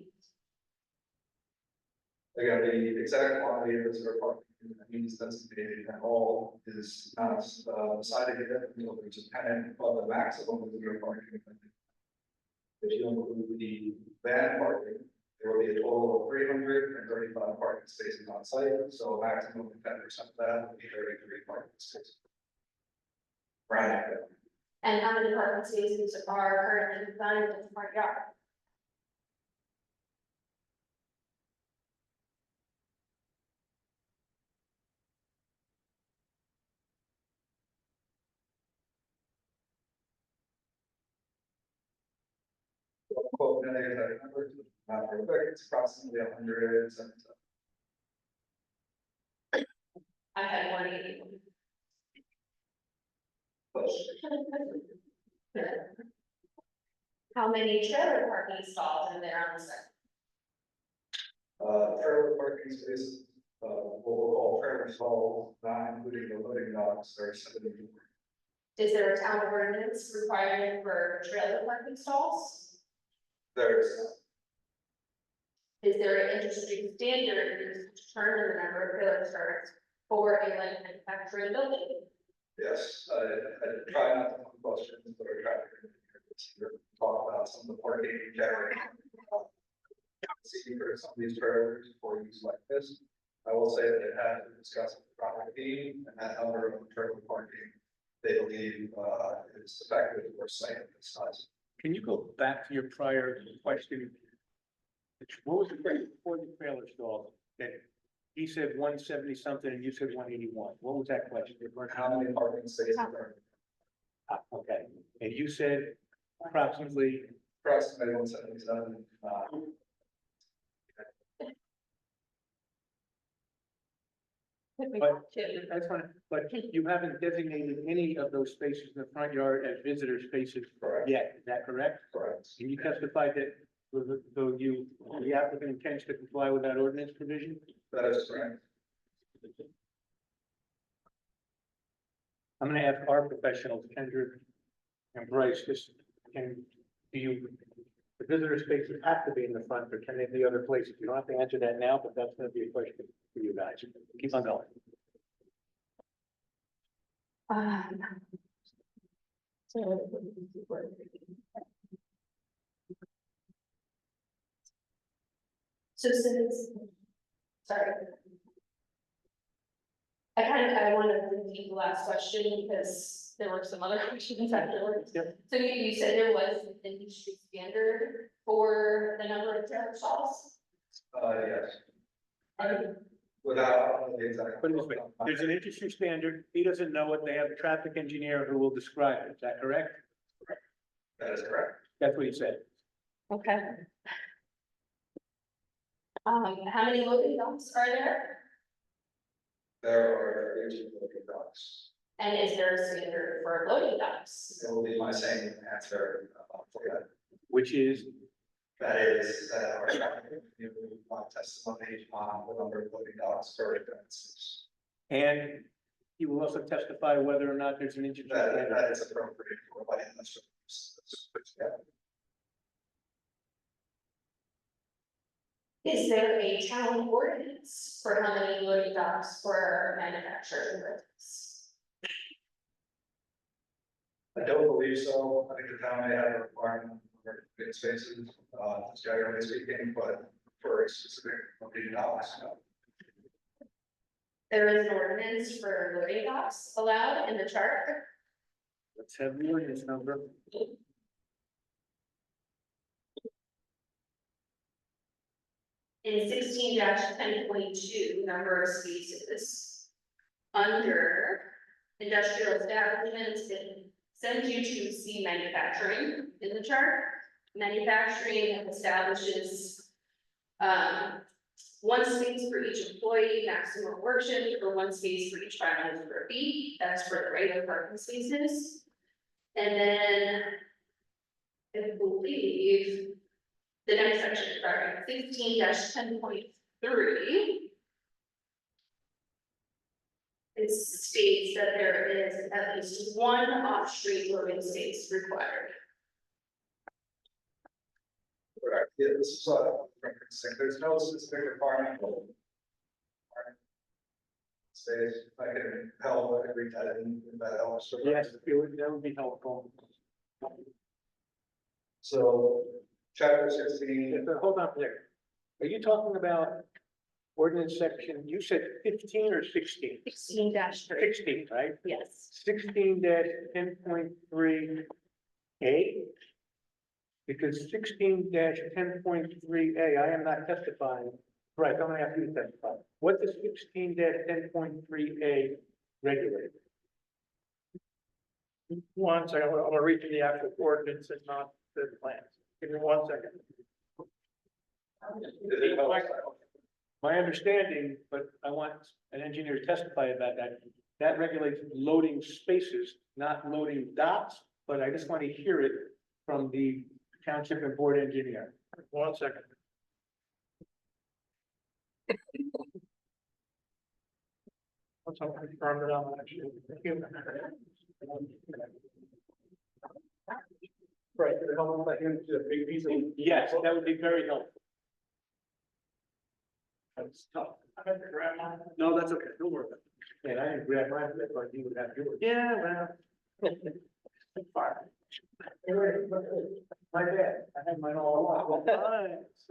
Speaker 4: Again, the exact quantity of visitor parking means designated at all is not decided yet until there's a tenant of the maximum visitor parking. If you include the van parking, there will be a total of 335 parking spaces on site, so a maximum of 10% of that would be 33 parking spaces. Rounding it.
Speaker 10: And how many parking spaces are currently designed in the front yard?
Speaker 4: looking at the exact number, not real quick, it's approximately 100.
Speaker 10: I had 180. How many trailer parking stalls are there on the site?
Speaker 4: Trailer parking spaces, what we'll call trailer stalls, not including the loading docks, are 70.
Speaker 10: Is there a town ordinance requirement for trailer parking stalls?
Speaker 4: There's,
Speaker 10: Is there an industry standard to determine the number of trailer starts for a light manufacturing building?
Speaker 4: yes, I try not to put questions, but I try to talk about some of the parking generated. See for some of these trailers for use like this, I will say that it had been discussed with the project team, and that number of trailer parking, they believe, is effective for site of this size.
Speaker 6: Can you go back to your prior question? What was the question before the trailer stall? That he said 170 something and you said 181. What was that question?
Speaker 4: How many parking spaces are
Speaker 6: Okay, and you said approximately,
Speaker 4: approximately 177?
Speaker 6: that's fine, but you haven't designated any of those spaces in the front yard as visitor spaces
Speaker 4: Correct.
Speaker 6: yet, is that correct?
Speaker 4: Correct.
Speaker 6: And you testified that the applicant intends to comply with that ordinance provision?
Speaker 4: That is correct.
Speaker 6: I'm gonna ask our professionals, Kendra and Bryce, just the visitor spaces have to be in the front, or can they be other places? You don't have to answer that now, but that's gonna be a question for you guys. Keep on going.
Speaker 10: So since, sorry. I want to repeat the last question because there were some other questions afterwards.
Speaker 6: Yep.
Speaker 10: So you said there was an industry standard for the number of trailer stalls?
Speaker 4: Yes,
Speaker 10: And
Speaker 4: without the exact.
Speaker 6: Put it this way, there's an industry standard, he doesn't know it, they have a traffic engineer who will describe it, is that correct?
Speaker 4: That is correct.
Speaker 6: That's what he said.
Speaker 10: Okay. How many loading docks are there?
Speaker 4: There are 18 loading docks.
Speaker 10: And is there a standard for loading docks?
Speaker 4: It will be my same answer for that.
Speaker 6: Which is,
Speaker 4: That is, that our traffic review testimony on the number of loading docks for events.
Speaker 6: and he will also testify whether or not there's an industry standard.
Speaker 4: That is appropriate for light industrial uses. Yeah.
Speaker 10: Is there a town ordinance for how many loading docks for manufacturing buildings?
Speaker 4: I don't believe so. I think the town may have a requirement for big spaces, generally speaking, but for a specific loading docks, no.
Speaker 10: There is an ordinance for loading docks allowed in the chart.
Speaker 6: Let's have the ordinance number.
Speaker 10: In 16-10.2, number of spaces. Under industrial establishments, it sends you to see manufacturing in the chart. Manufacturing establishes one space for each employee, maximum work shift, or one space for each 500 square feet. That's for the regular parking spaces. And then I believe the next section, sorry, 16-10.3. It states that there is at least one off-street loading space required.
Speaker 4: Correct. Yeah, this is referencing, there's no specific requirement. Says, I can help, I can read that in, if that helps.
Speaker 6: Yes, that would be helpful.
Speaker 4: So, chapter 16.
Speaker 6: But hold on there. Are you talking about ordinance section, you said 15 or 16?
Speaker 10: 16-3,
Speaker 6: 16, right?
Speaker 10: yes.
Speaker 6: 16-10.3A? Because 16-10.3A, I am not testifying. Right, I'm gonna have you testify. What does 16-10.3A regulate?
Speaker 8: One second, I'm gonna read you the actual ordinance and not the plans. Give me 1 second.
Speaker 6: My understanding, but I want an engineer to testify about that, that regulates loading spaces, not loading docks, but I just want to hear it from the township and board engineer. 1 second. Let's hope I confirm it out, actually.
Speaker 7: Right, how long that into a big piece of.
Speaker 6: Yes, that would be very helpful.
Speaker 7: That's tough. No, that's okay, don't worry about it.
Speaker 6: And I didn't grab mine, but like you would have yours.
Speaker 7: Yeah, well.
Speaker 6: My bad, I had mine all along.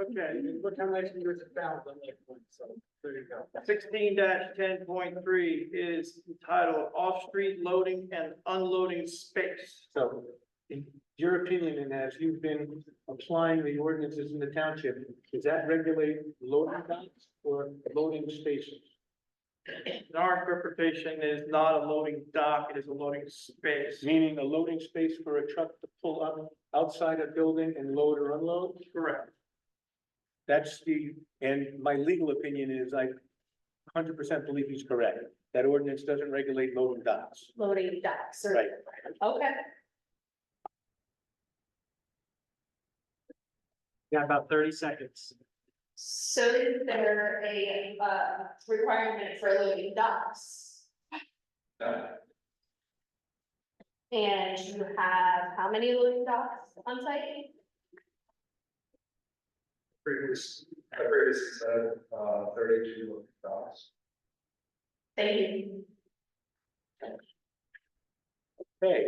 Speaker 7: Okay, look how nice yours is balanced on that point, so there you go.
Speaker 2: 16-10.3 is entitled Off-Street Loading and Unloading Space.
Speaker 6: So, in your opinion, and as you've been applying the ordinances in the township, does that regulate loading docks or loading spaces?
Speaker 2: Our interpretation is not a loading dock, it is a loading space.
Speaker 6: Meaning a loading space for a truck to pull up outside a building and load or unload?
Speaker 2: Correct.
Speaker 6: That's and my legal opinion is I 100% believe he's correct. That ordinance doesn't regulate loading docks.
Speaker 10: Loading docks, or,
Speaker 6: Right.
Speaker 10: okay.
Speaker 2: Got about 30 seconds.
Speaker 10: So is there a, requirement for loading docks? And you have how many loading docks on site?
Speaker 4: I previously said, 32 docks.
Speaker 10: Thank you.
Speaker 6: Okay.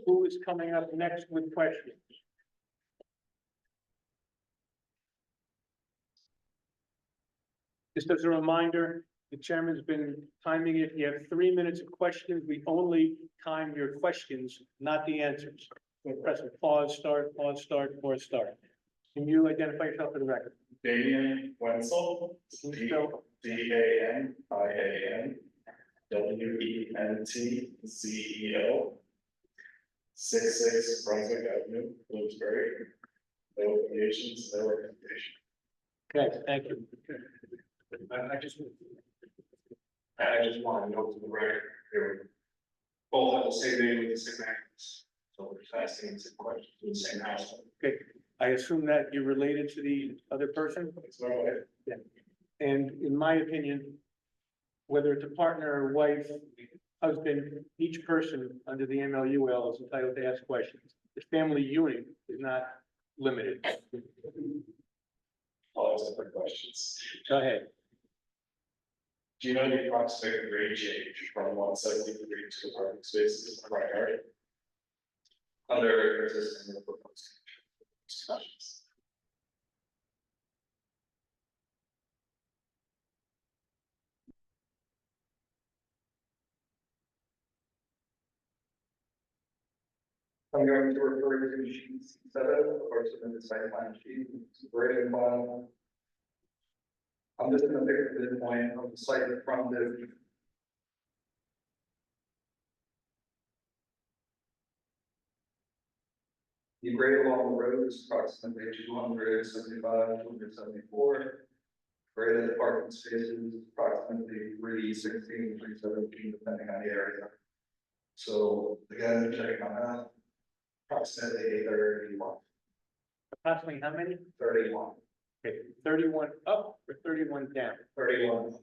Speaker 6: Who is coming up next with questions? Just as a reminder, the chairman's been timing it. You have 3 minutes of questions. We only time your questions, not the answers. So press a pause, start, pause, start, pause, start. Can you identify yourself for the record?
Speaker 11: Damian Wenzel,
Speaker 6: Can you spell-
Speaker 11: DANIAN, WENTZEO. 66 Brunswick Avenue, Bloomsbury. No affiliations, no recommendation.
Speaker 6: Okay, thank you.
Speaker 11: I just want to note to the record, they were both have the same name with the same actors. So we're asking the same question, the same house.
Speaker 6: Okay, I assume that you're related to the other person?
Speaker 11: It's not like,
Speaker 6: And in my opinion, whether it's a partner or wife, husband, each person under the MLUL is entitled to ask questions. The family unit is not limited.
Speaker 11: I'll ask quick questions.
Speaker 6: Go ahead.
Speaker 11: Do you know the approximate grade change from 173 to parking spaces in the front yard? Under existing or proposed discussions.
Speaker 4: I'm going to refer to sheet 7, or to the site plan sheet, grading plan. I'm just gonna pick the midpoint of the site from the. The grade along the road is approximately 275, 274. Grade of the parking spaces is approximately 316, 317, depending on the area. So again, checking on that. Approximately 31.
Speaker 6: Approximately how many?
Speaker 4: 31.
Speaker 6: Okay, 31 up or 31 down?
Speaker 4: 31.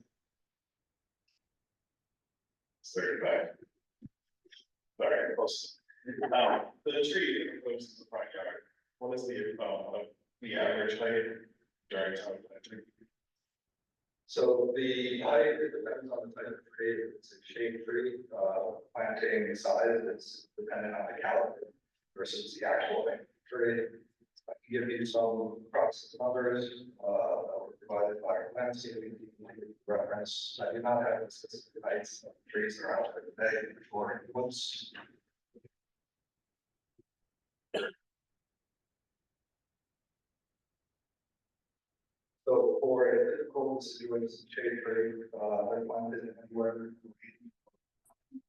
Speaker 11: 35. All right, close. The tree that proposed in the front yard, what is the average height during time planting?
Speaker 4: So the height depends on the type of tree. If it's a shade tree, planting size is dependent on the caliber versus the actual tree. I can give you some approximate numbers, that were provided by our landscaping reference. I do not have the specific heights of trees that are out there today before it was. So for a typical deciduous shade tree, they're planted anywhere between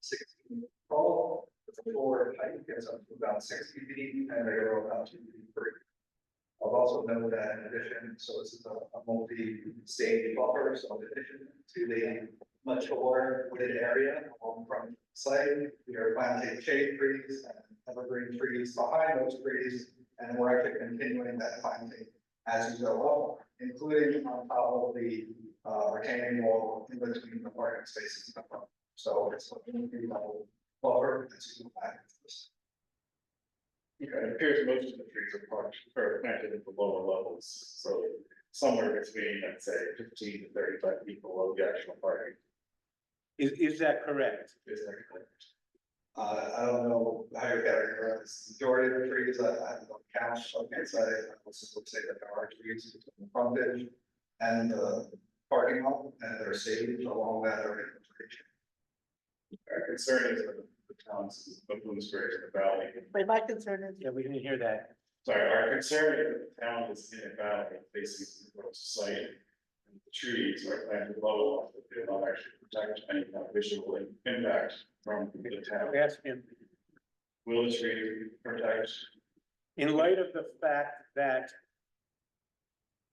Speaker 4: 16 tall, the floor height gets up to about 60 feet, and they grow about 2 feet per year. I'll also note that in addition, so this is a multi-stage buffer, so in addition to the much more wooded area along from the site, we are planting shade trees and evergreen trees behind those trees, and we're actually continuing that planting as you go up, including on top of the retaining wall in between the parking spaces. So it's a level buffer as you go back.
Speaker 11: Yeah, it appears most of the trees are parked or planted at the lower levels, so somewhere between, I'd say, 15 to 35 feet below the actual parking.
Speaker 6: Is that correct?
Speaker 11: Is that correct?
Speaker 4: I don't know how you're categorizing this. Majority of the trees, I don't count, so I can't say, I would say that there are trees between the frontage and the parking lot, and there are shade along that area.
Speaker 11: Our concern is that the towns of Bloomsbury and the valley.
Speaker 12: But my concern is,
Speaker 6: Yeah, we didn't hear that.
Speaker 11: Sorry, our concern is that the town is in a valley facing the road site. And the trees are planted low enough that they will actually protect any kind of visual impact from the town.
Speaker 6: Ask him,
Speaker 11: Will the tree protect?
Speaker 6: in light of the fact that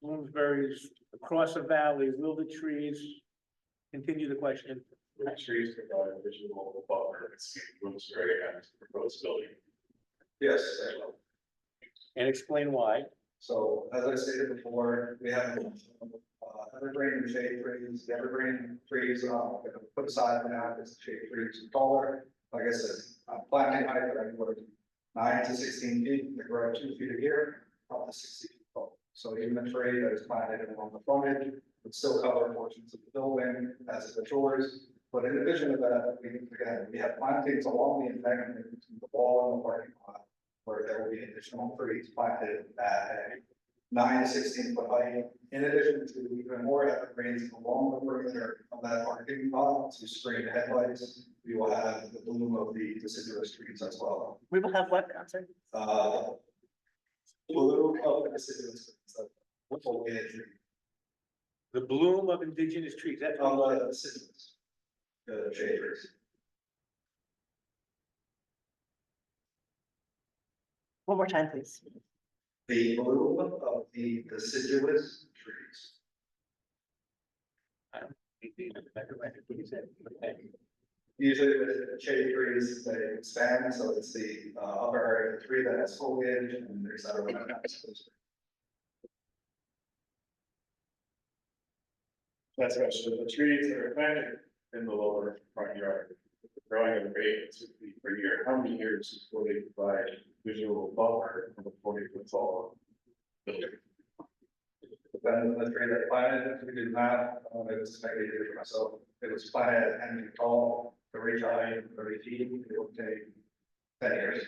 Speaker 6: Bloomsbury's across the valley, will the trees, continue the question?
Speaker 11: The trees provide a visual buffer between Bloomsbury and the proposed building.
Speaker 4: Yes, they will.
Speaker 6: And explain why.
Speaker 4: So as I stated before, we have evergreen and shade trees. The evergreen trees, I'm gonna put aside for now because the shade trees are taller. Like I said, planting height are anywhere from 9 to 16 feet. They grow 2 feet a year, up to 60 feet tall. So even a tree that is planted along the frontage would still cover portions of the building as it matures. But in addition to that, we have plantings along the embankment between the wall and the parking lot, where there will be additional trees planted at a 9 to 16 foot height. In addition to even more evergreens along the perimeter of that parking lot to screen headlights, we will have the bloom of the deciduous trees as well.
Speaker 12: we will have what concert?
Speaker 4: Bloom of the deciduous trees, foliage tree,
Speaker 6: The bloom of indigenous trees, that's
Speaker 4: of the deciduous, the shade trees.
Speaker 12: One more time, please.
Speaker 4: The bloom of the deciduous trees. Usually with shade trees, they expand, so it's the upper area of the tree that has foliage and there's other ones.
Speaker 11: That's right, so the trees that are planted in the lower front yard, growing at a rate of 2 feet per year, how many years before they provide visual buffer of a 40-foot tall building?
Speaker 4: Depends on the tree that planted, we did not, it was speculated for myself, it was planted at 10 feet tall, to reach a height of 30 feet, it will take 10 years.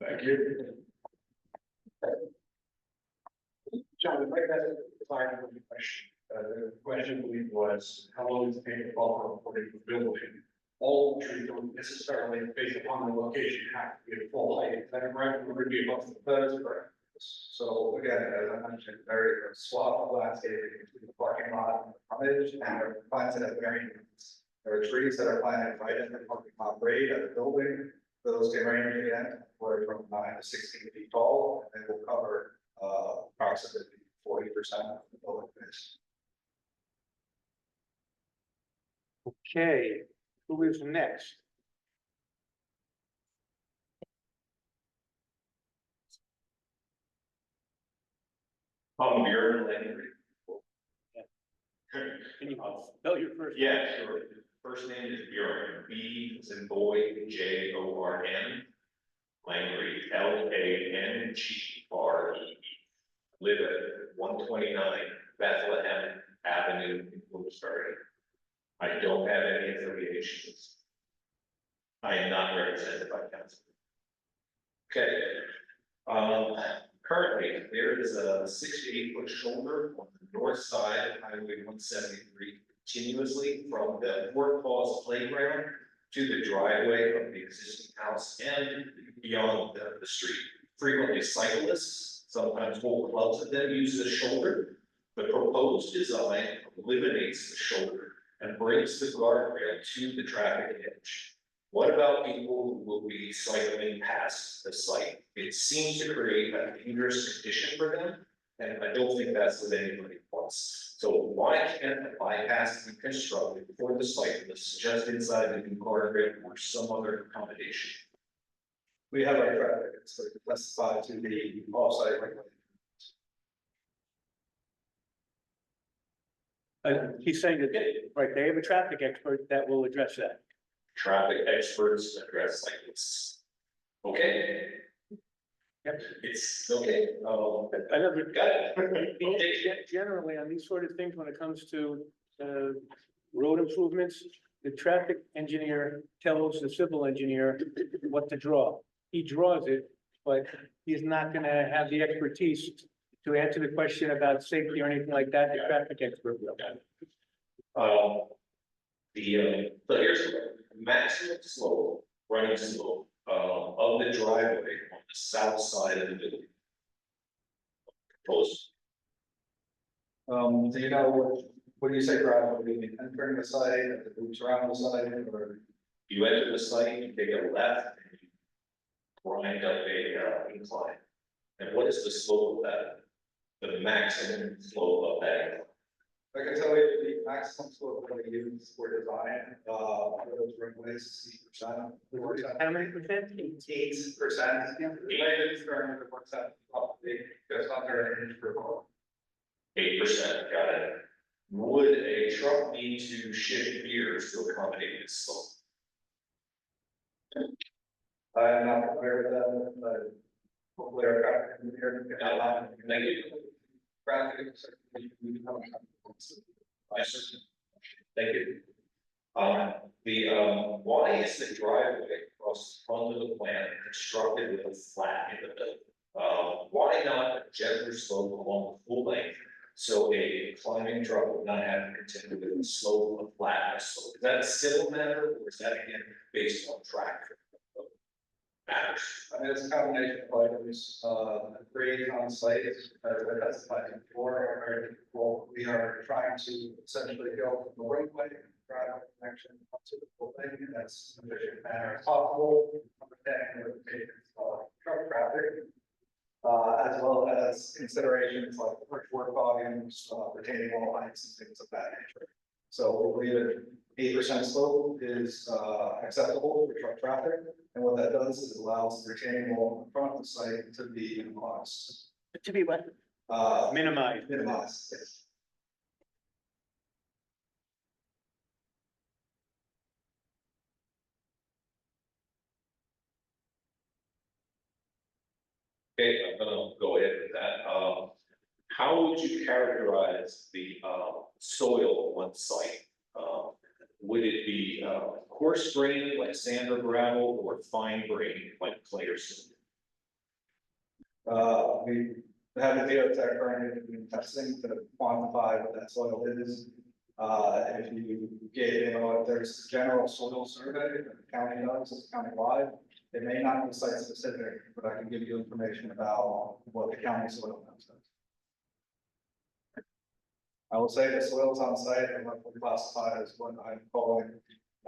Speaker 11: Thank you.
Speaker 7: John, if I could ask a clarifying question. The question I believe was, how long is the paper buffer according to the building? All the trees don't necessarily, based upon the location, have to be at full height, is that correct? Or would it be above the
Speaker 4: That is correct. So again, as I mentioned, there is a swath of landscaping between the parking lot and the frontage, and they're planted at varying rates. There are trees that are planted right in the parking lot grade of the building. Those can range again, where from 9 to 16 feet tall, and they will cover approximately 40% of the building space.
Speaker 6: Okay, who is next?
Speaker 3: Bjorn Landry.
Speaker 6: Can you spell your first?
Speaker 3: Yeah, sure. First name is Bjorn, B as in boy, Jorn. Langley, Langre. Live at 129 Bethlehem Avenue in Bloomsbury. I don't have any affiliations. I am not represented by council. Okay. Currently, there is a 6 to 8 foot shoulder on the north side of Highway 173, continuously from the Fort Paws playground to the driveway of the existing house and beyond the street. Frequently cyclists, sometimes whole clubs of them, use this shoulder. The proposed design eliminates the shoulder and brings the guardrail to the traffic edge. What about people who will be cycling past the site? It seems to create a dangerous condition for them, and I don't think that's what anybody wants. So why can't a bypass be constructed for the cyclists just inside the new guardrail or some other accommodation?
Speaker 4: We have our traffic, so specified to the offsite regulations.
Speaker 6: He's saying that, right, they have a traffic expert that will address that.
Speaker 3: Traffic experts address cyclists. Okay.
Speaker 6: Yep.
Speaker 3: It's okay,
Speaker 6: I never,
Speaker 3: got it.
Speaker 6: generally on these sort of things, when it comes to, road improvements, the traffic engineer tells the civil engineer what to draw. He draws it, but he's not gonna have the expertise to answer the question about safety or anything like that, the traffic expert will.
Speaker 3: So here's the maximum slope, running slope, of the driveway on the south side of the building. Proposed,
Speaker 4: Do you know what do you say, driveway, do you mean entering the site, or the loops around the site, or?
Speaker 3: you enter the site, you take a left, and you grind up a incline. And what is the slope of that? The maximum slope of that incline?
Speaker 4: I can tell you the maximum slope that we use for design, for those runways, 8%.
Speaker 6: How many percent?
Speaker 4: 8%. Related term, it works out probably just under an inch per car.
Speaker 3: 8%, got it. Would a truck need to shift gears to accommodate this slope?
Speaker 4: I'm not aware of that, but hopefully our traffic engineer can outline.
Speaker 3: Thank you.
Speaker 4: Traffic, we have.
Speaker 3: Yes. Thank you. Why is the driveway across the front of the plant constructed with a flat in the middle? Why not a gentler slope along the full length? So a climbing truck would not have to contend with a slope of flatness. So is that a civil matter or is that again based on track? Matters.
Speaker 4: I mean, it's a combination of items, grade on site, as I testified before, we are trying to essentially go from the roadway, drive connection up to the full thing, in as efficient manner as possible, understanding the truck traffic. As well as considerations like work volumes, retaining wall heights and things of that nature. So we believe that 8% slope is acceptable for truck traffic. And what that does is it allows the retaining wall in front of the site to be minimized.
Speaker 12: To be what?
Speaker 6: Minimize.
Speaker 4: Minimized, yes.
Speaker 3: Okay, I'm gonna go ahead with that. How would you characterize the soil on site? Would it be coarse grain like sand or gravel or fine grain like clay or silt?
Speaker 4: We have a geotech currently doing testing to quantify what that soil is. If you get, there's a general soil survey that the county does, it's countywide. It may not be site specific, but I can give you information about what the county soil maps does. I will say the soils on site are roughly classified as what I'm calling,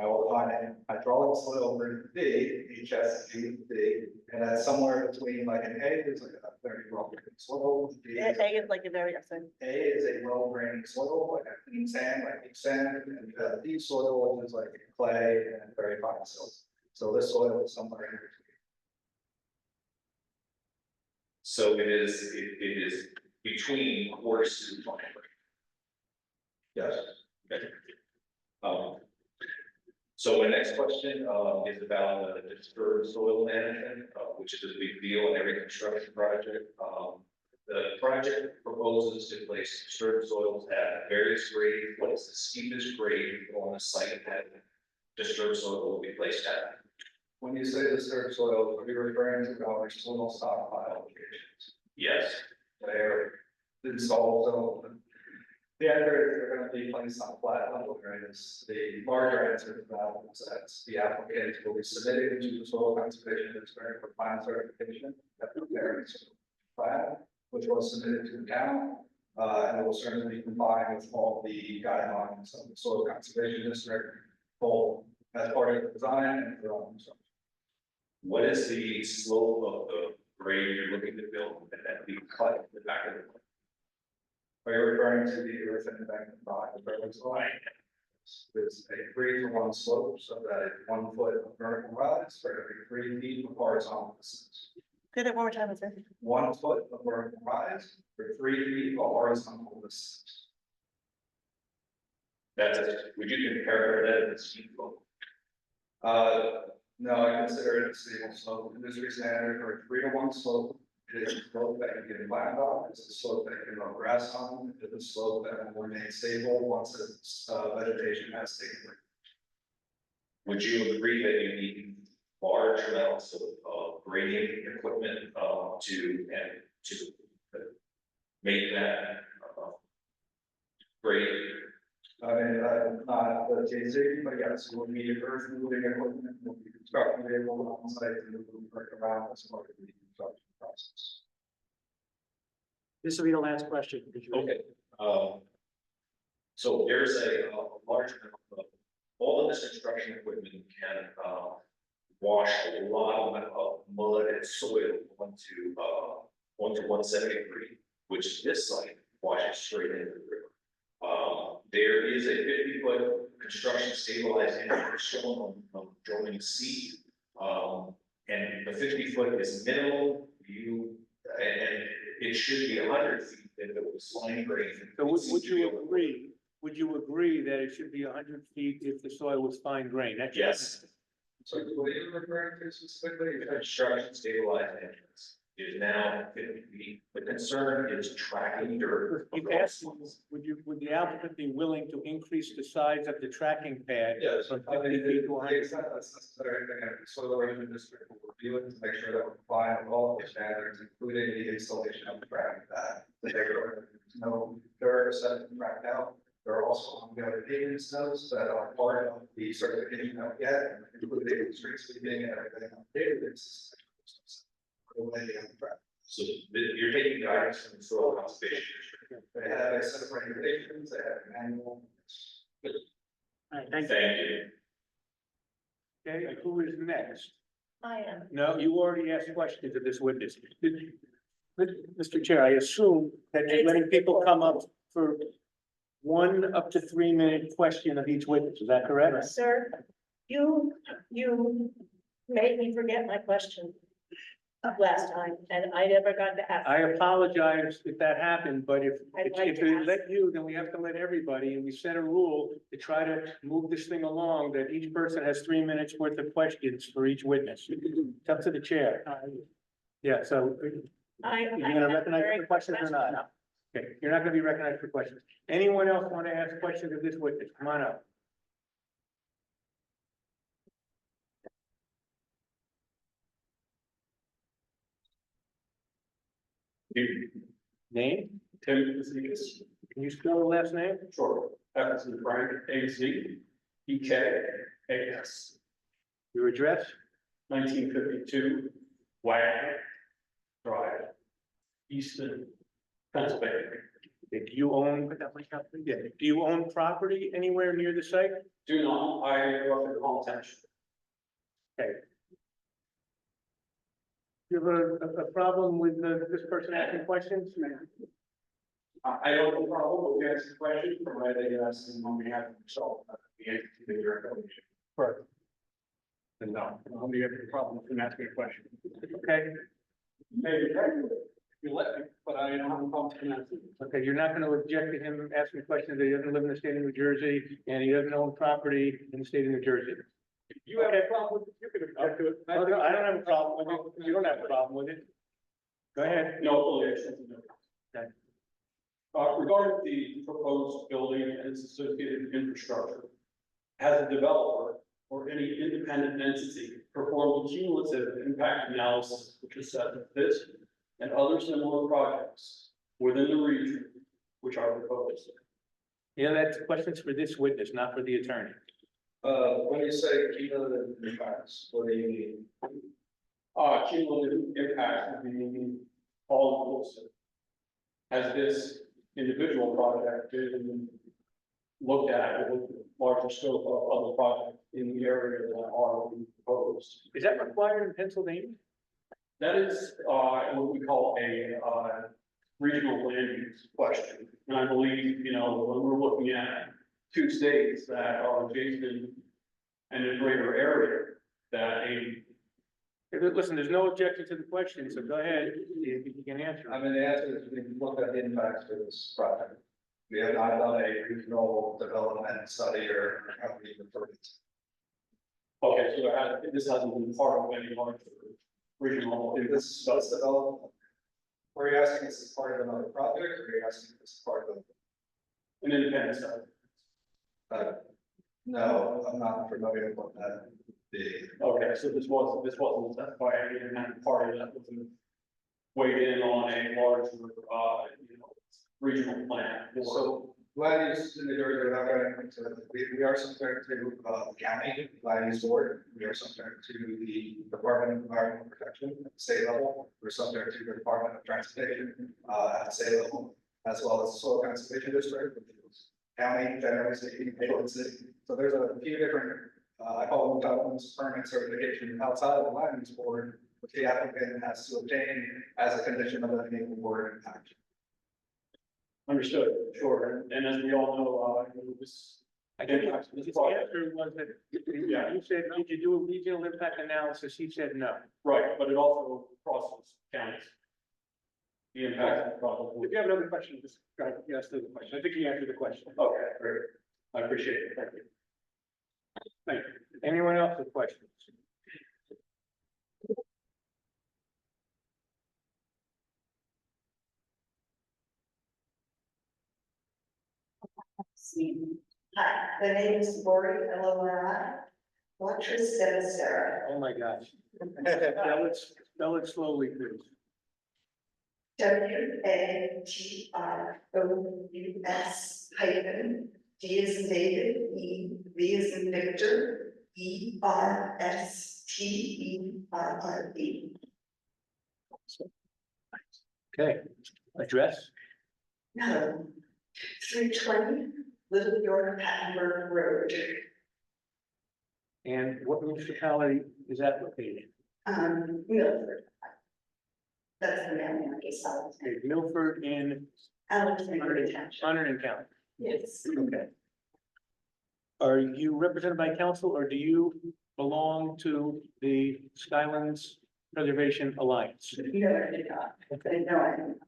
Speaker 4: I will define it hydraulic soil group D, HSGD, and that's somewhere between like an A is like a very well drained soil. D
Speaker 12: A is like a very, I'm sorry.
Speaker 4: A is a well drained soil, like a clean sand, like deep sand, and you have deep soil, which is like clay and very fine silt. So this soil is somewhere in between.
Speaker 3: So it is between coarse and fine grain.
Speaker 4: Yes.
Speaker 3: Okay. So my next question is about the disturbed soil management, which is a big deal in every construction project. The project proposes to place disturbed soils at various grades. What is the steepest grade on the site that disturbed soil will be placed at?
Speaker 4: When you say disturbed soil, are you referring to our soil stockpile locations?
Speaker 3: Yes.
Speaker 4: They're installed, so the answer is they're going to be placed on flat level areas. The larger answer to that is that the applicant will be submitted to the soil conservation district for plan certification. That prepares plan, which was submitted to the town, and it will certainly be compliant with all the guidelines of the soil conservation district, both as part of the design and for all construction.
Speaker 3: What is the slope of the grade you're looking to build and that be cut in the back of the?
Speaker 4: Are you referring to the earth and the bank of the line? There's a 3-to-1 slope, so that 1 foot of vertical rise for every 3 feet of horizontal distance.
Speaker 12: Say that one more time, sir.
Speaker 4: 1 foot of vertical rise for 3 feet of horizontal distance.
Speaker 3: That's it. Would you compare that to the steep slope?
Speaker 4: No, I consider it a stable slope. Industry standard for a 3-to-1 slope. It is a slope that you can land on. It's a slope that you can mow grass on. It's a slope that will remain stable once its vegetation has taken place.
Speaker 3: Would you agree that you need large amounts of grading equipment to make that grade?
Speaker 4: I mean, not the JZ, but yes, we'll need earth moving equipment, we'll be construction able on site to move earth around as part of the construction process.
Speaker 2: This will be the last question.
Speaker 3: Okay, so there's a large amount of, all of this construction equipment can wash a lot of mud and soil onto 173, which this site washes straight into the river. There is a 50-foot construction stabilized entrance shown on drawing C. And the 50-foot is minimal, and it should be 100 feet if it was line grade.
Speaker 6: So would you agree that it should be 100 feet if the soil was fine grain? That's
Speaker 3: Yes,
Speaker 4: So what are you referring to specifically?
Speaker 3: the construction stabilized entrance is now 50 feet. The concern is tracking dirt.
Speaker 6: You asked, would the applicant be willing to increase the size of the tracking pad?
Speaker 4: Yes,
Speaker 6: From
Speaker 4: I
Speaker 6: 50
Speaker 4: mean,
Speaker 6: feet to
Speaker 4: the
Speaker 6: 100?
Speaker 4: extent that's necessary, again, the soil erosion district will review it to make sure that we're complying with all the standards, including the installation of the tracking pad. There's no dirt set tracked out. There are also ongoing pavement snows that are part of the certification that we get, including the street sweeping and everything on the database.
Speaker 3: So you're taking guidance from the soil conservation district.
Speaker 4: They have a set of regulations, they have a manual.
Speaker 2: All right, thank you.
Speaker 3: Thank you.
Speaker 6: Okay, who is next?
Speaker 12: I am.
Speaker 6: No, you already asked questions of this witness. Mr. Chair, I assume that you're letting people come up for 1 up to 3 minute question of each witness, is that correct?
Speaker 12: Sir, you made me forget my question last time, and I never got to ask.
Speaker 6: I apologize if that happened, but
Speaker 12: I'd like
Speaker 6: if
Speaker 12: to
Speaker 6: we
Speaker 12: ask-
Speaker 6: let you, then we have to let everybody, and we set a rule to try to move this thing along, that each person has 3 minutes worth of questions for each witness. It's up to the chair. Yeah, so you're gonna recognize the questions or not? Okay, you're not gonna be recognized for questions. Anyone else want to ask questions of this witness? Come on up. Name?
Speaker 7: Tim Kazikas,
Speaker 6: Can you spell the last name?
Speaker 7: short, F is Frank, AZEKAS,
Speaker 6: Your address?
Speaker 7: 1952, Wagner Drive, Easton, Pennsylvania.
Speaker 6: Do you own, yeah, do you own property anywhere near the site?
Speaker 7: Do not, I grew up in Hall Township.
Speaker 6: You have a problem with this person asking questions?
Speaker 7: I don't have a problem with asking questions, provided they ask them on behalf of themselves, not the entity that you're affiliated.
Speaker 6: Correct.
Speaker 7: And no, I don't have a problem with them asking a question.
Speaker 6: Okay,
Speaker 7: Maybe, if you let me, but I don't have a problem with them asking.
Speaker 6: okay, you're not gonna object to him asking questions that he doesn't live in the state of New Jersey, and he doesn't own property in the state of New Jersey.
Speaker 7: You have a problem with it, you can object to it.
Speaker 6: Oh, no, I don't have a problem with it, you don't have a problem with it. Go ahead.
Speaker 7: No affiliation.
Speaker 6: Okay.
Speaker 7: Regarding the proposed building and its associated infrastructure, has a developer or any independent entity performed a cumulative impact analysis which assesses this and other similar projects within the region which are proposed?
Speaker 6: Yeah, that's questions for this witness, not for the attorney.
Speaker 4: When you say cumulative impacts, what do you mean?
Speaker 7: Cumulative impact would be all inclusive. Has this individual project been looked at with a larger scope of other projects in the area that are being proposed.
Speaker 6: Is that required in Pennsylvania?
Speaker 7: That is, what we call a, regional land use question. And I believe, you know, when we're looking at two states that are adjacent and a greater area, that
Speaker 6: Listen, there's no objection to the question, so go ahead, if you can answer.
Speaker 4: I mean, the answer is we look at the impacts for this project. We have not done a regional development study or have we referred it.
Speaker 7: okay, so this hasn't been part of any larger regional.
Speaker 4: This does develop. Were you asking this as part of another project, or are you asking this as part of?
Speaker 7: An independent study.
Speaker 4: No, I'm not familiar with what that would be.
Speaker 7: Okay, so this wasn't by any party that wasn't weighed in on a larger, you know, regional plan.
Speaker 4: So land use in the Jersey, we're not going into, we are subject to the county land use board. We are subject to the Department of Environmental Protection at the state level. We're subject to the Department of Transportation at the state level, as well as the Soil Conservation District, which is county, generally speaking, city. So there's a few different, I call them governments, permit certification outside of the land use board, which the applicant has to obtain as a condition of any board action.
Speaker 7: Understood, sure, and as we all know, you know, this.
Speaker 6: I think
Speaker 7: impacts
Speaker 6: his
Speaker 7: this project.
Speaker 6: answer was that,
Speaker 7: Yeah.
Speaker 6: you said, did you do a regional impact analysis? He said no.
Speaker 7: Right, but it also crosses counties. The impact crosses.
Speaker 6: If you have another question, just go ahead, you ask the question. I think he answered the question.
Speaker 7: Okay, great. I appreciate it. Thank you.
Speaker 6: Thank you. Anyone else with questions?
Speaker 13: Hi, the name is Lori Elora, Watchers Sarah.
Speaker 6: Oh, my gosh. Spell it slowly, please.
Speaker 13: WATROUS hyphen D as in David, V as in Victor, ERSTERRE.
Speaker 6: Okay, address?
Speaker 13: No, 320 Little York Pattenberg Road,
Speaker 6: And what municipality is that located?
Speaker 13: Milford. That's the name, I guess.
Speaker 6: Okay, Milford in
Speaker 13: Alexander Township.
Speaker 6: Hunterdon County.
Speaker 13: Yes.
Speaker 6: Okay. Are you represented by council or do you belong to the Skylands Preservation Alliance?
Speaker 13: No, I did not.
Speaker 6: Okay,
Speaker 13: No, I didn't.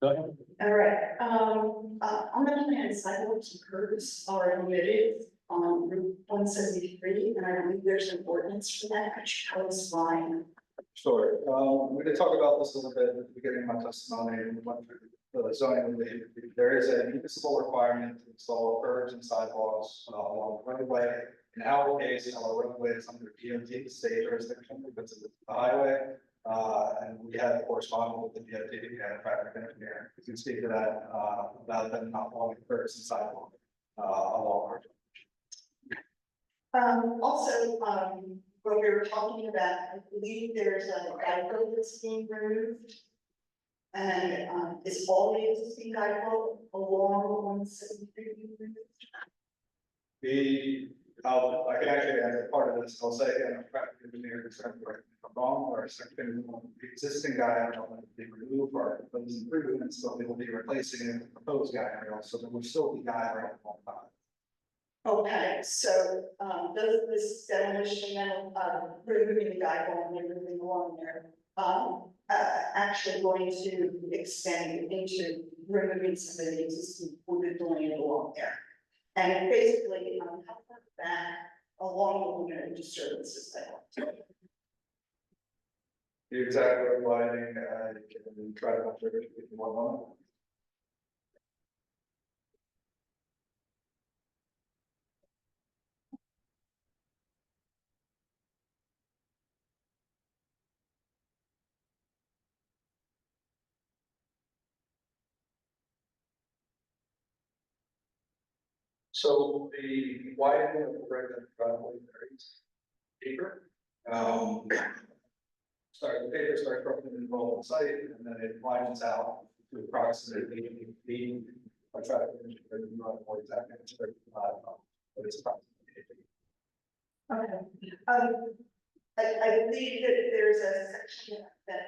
Speaker 6: go ahead.
Speaker 13: All right, on the plan, sidewalks and curbs are omitted on Route 173, and I believe there's an ordinance for that. Could you tell us why?
Speaker 4: Sure, we did talk about this a little bit at the beginning of my testimony, and we went through the zoning. There is a municipal requirement to install curbs and sidewalks along the roadway. In our case, our roadway is under DOT state jurisdiction because it's the highway. And we have corresponded with the DOT and traffic engineer. You can speak to that, about them not following curbs and sidewalks, along our.
Speaker 13: Also, when we were talking about, I believe there's a guide road that's being removed. And is all the existing guide road along 173 being removed?
Speaker 4: I can actually answer part of this. I'll say, again, I'm traffic engineer, concerned with if I'm wrong, or second, the existing guy, I don't want to be removed or those improvements, so they will be replacing it with the proposed guy rail, so there will still be guy rail all the time.
Speaker 13: Okay, so, does this demolition and, removing the guide road and everything along there, actually going to extend into removing some of the existing wooded land along there? And basically, how far back along the wooded disturbances they want.
Speaker 4: The exact road lighting, I can try to answer it if you want. So the widening of the regular driveway varies deeper. The paper starts roughly in the middle of the site, and then it widens out to approximately 8 feet. I try to finish it, but you know, more exactly, it's 35. but it's approximately 8 feet.
Speaker 13: Okay. I believe that there's a section that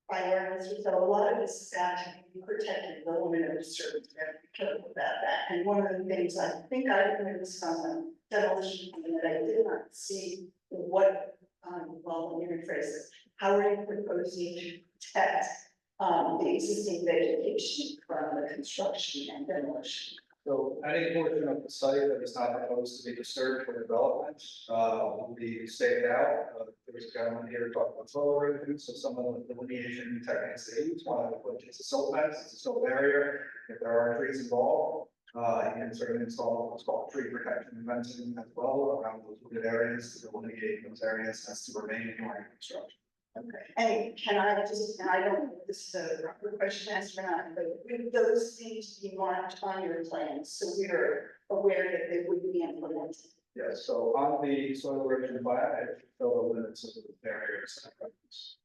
Speaker 13: by ordinance, so a lot of this is actually protected, the women of the service, we have to be careful about that. And one of the things I think I noticed on the demolition, plan that I did not see what, well, let me rephrase this. How are you proposing to protect, the existing vegetation from the construction and demolition?
Speaker 4: So any portion of the site that is not proposed to be disturbed for development, will be staked out. There was a gentleman here talking about solar erosion, so some of the delineation techniques they use, one of which is a silt fence, it's a silt barrier. If there are trees involved, you can certainly install what's called tree protection fencing as well around those wooded areas to delineate those areas as to remain during construction.
Speaker 13: Okay, and can I just, and I don't know if this is a proper question to ask or not, but would those things be marked on your plans, so we're aware that they would be implemented?
Speaker 4: Yes, so on the soil erosion plan, I fill the limits of the barriers.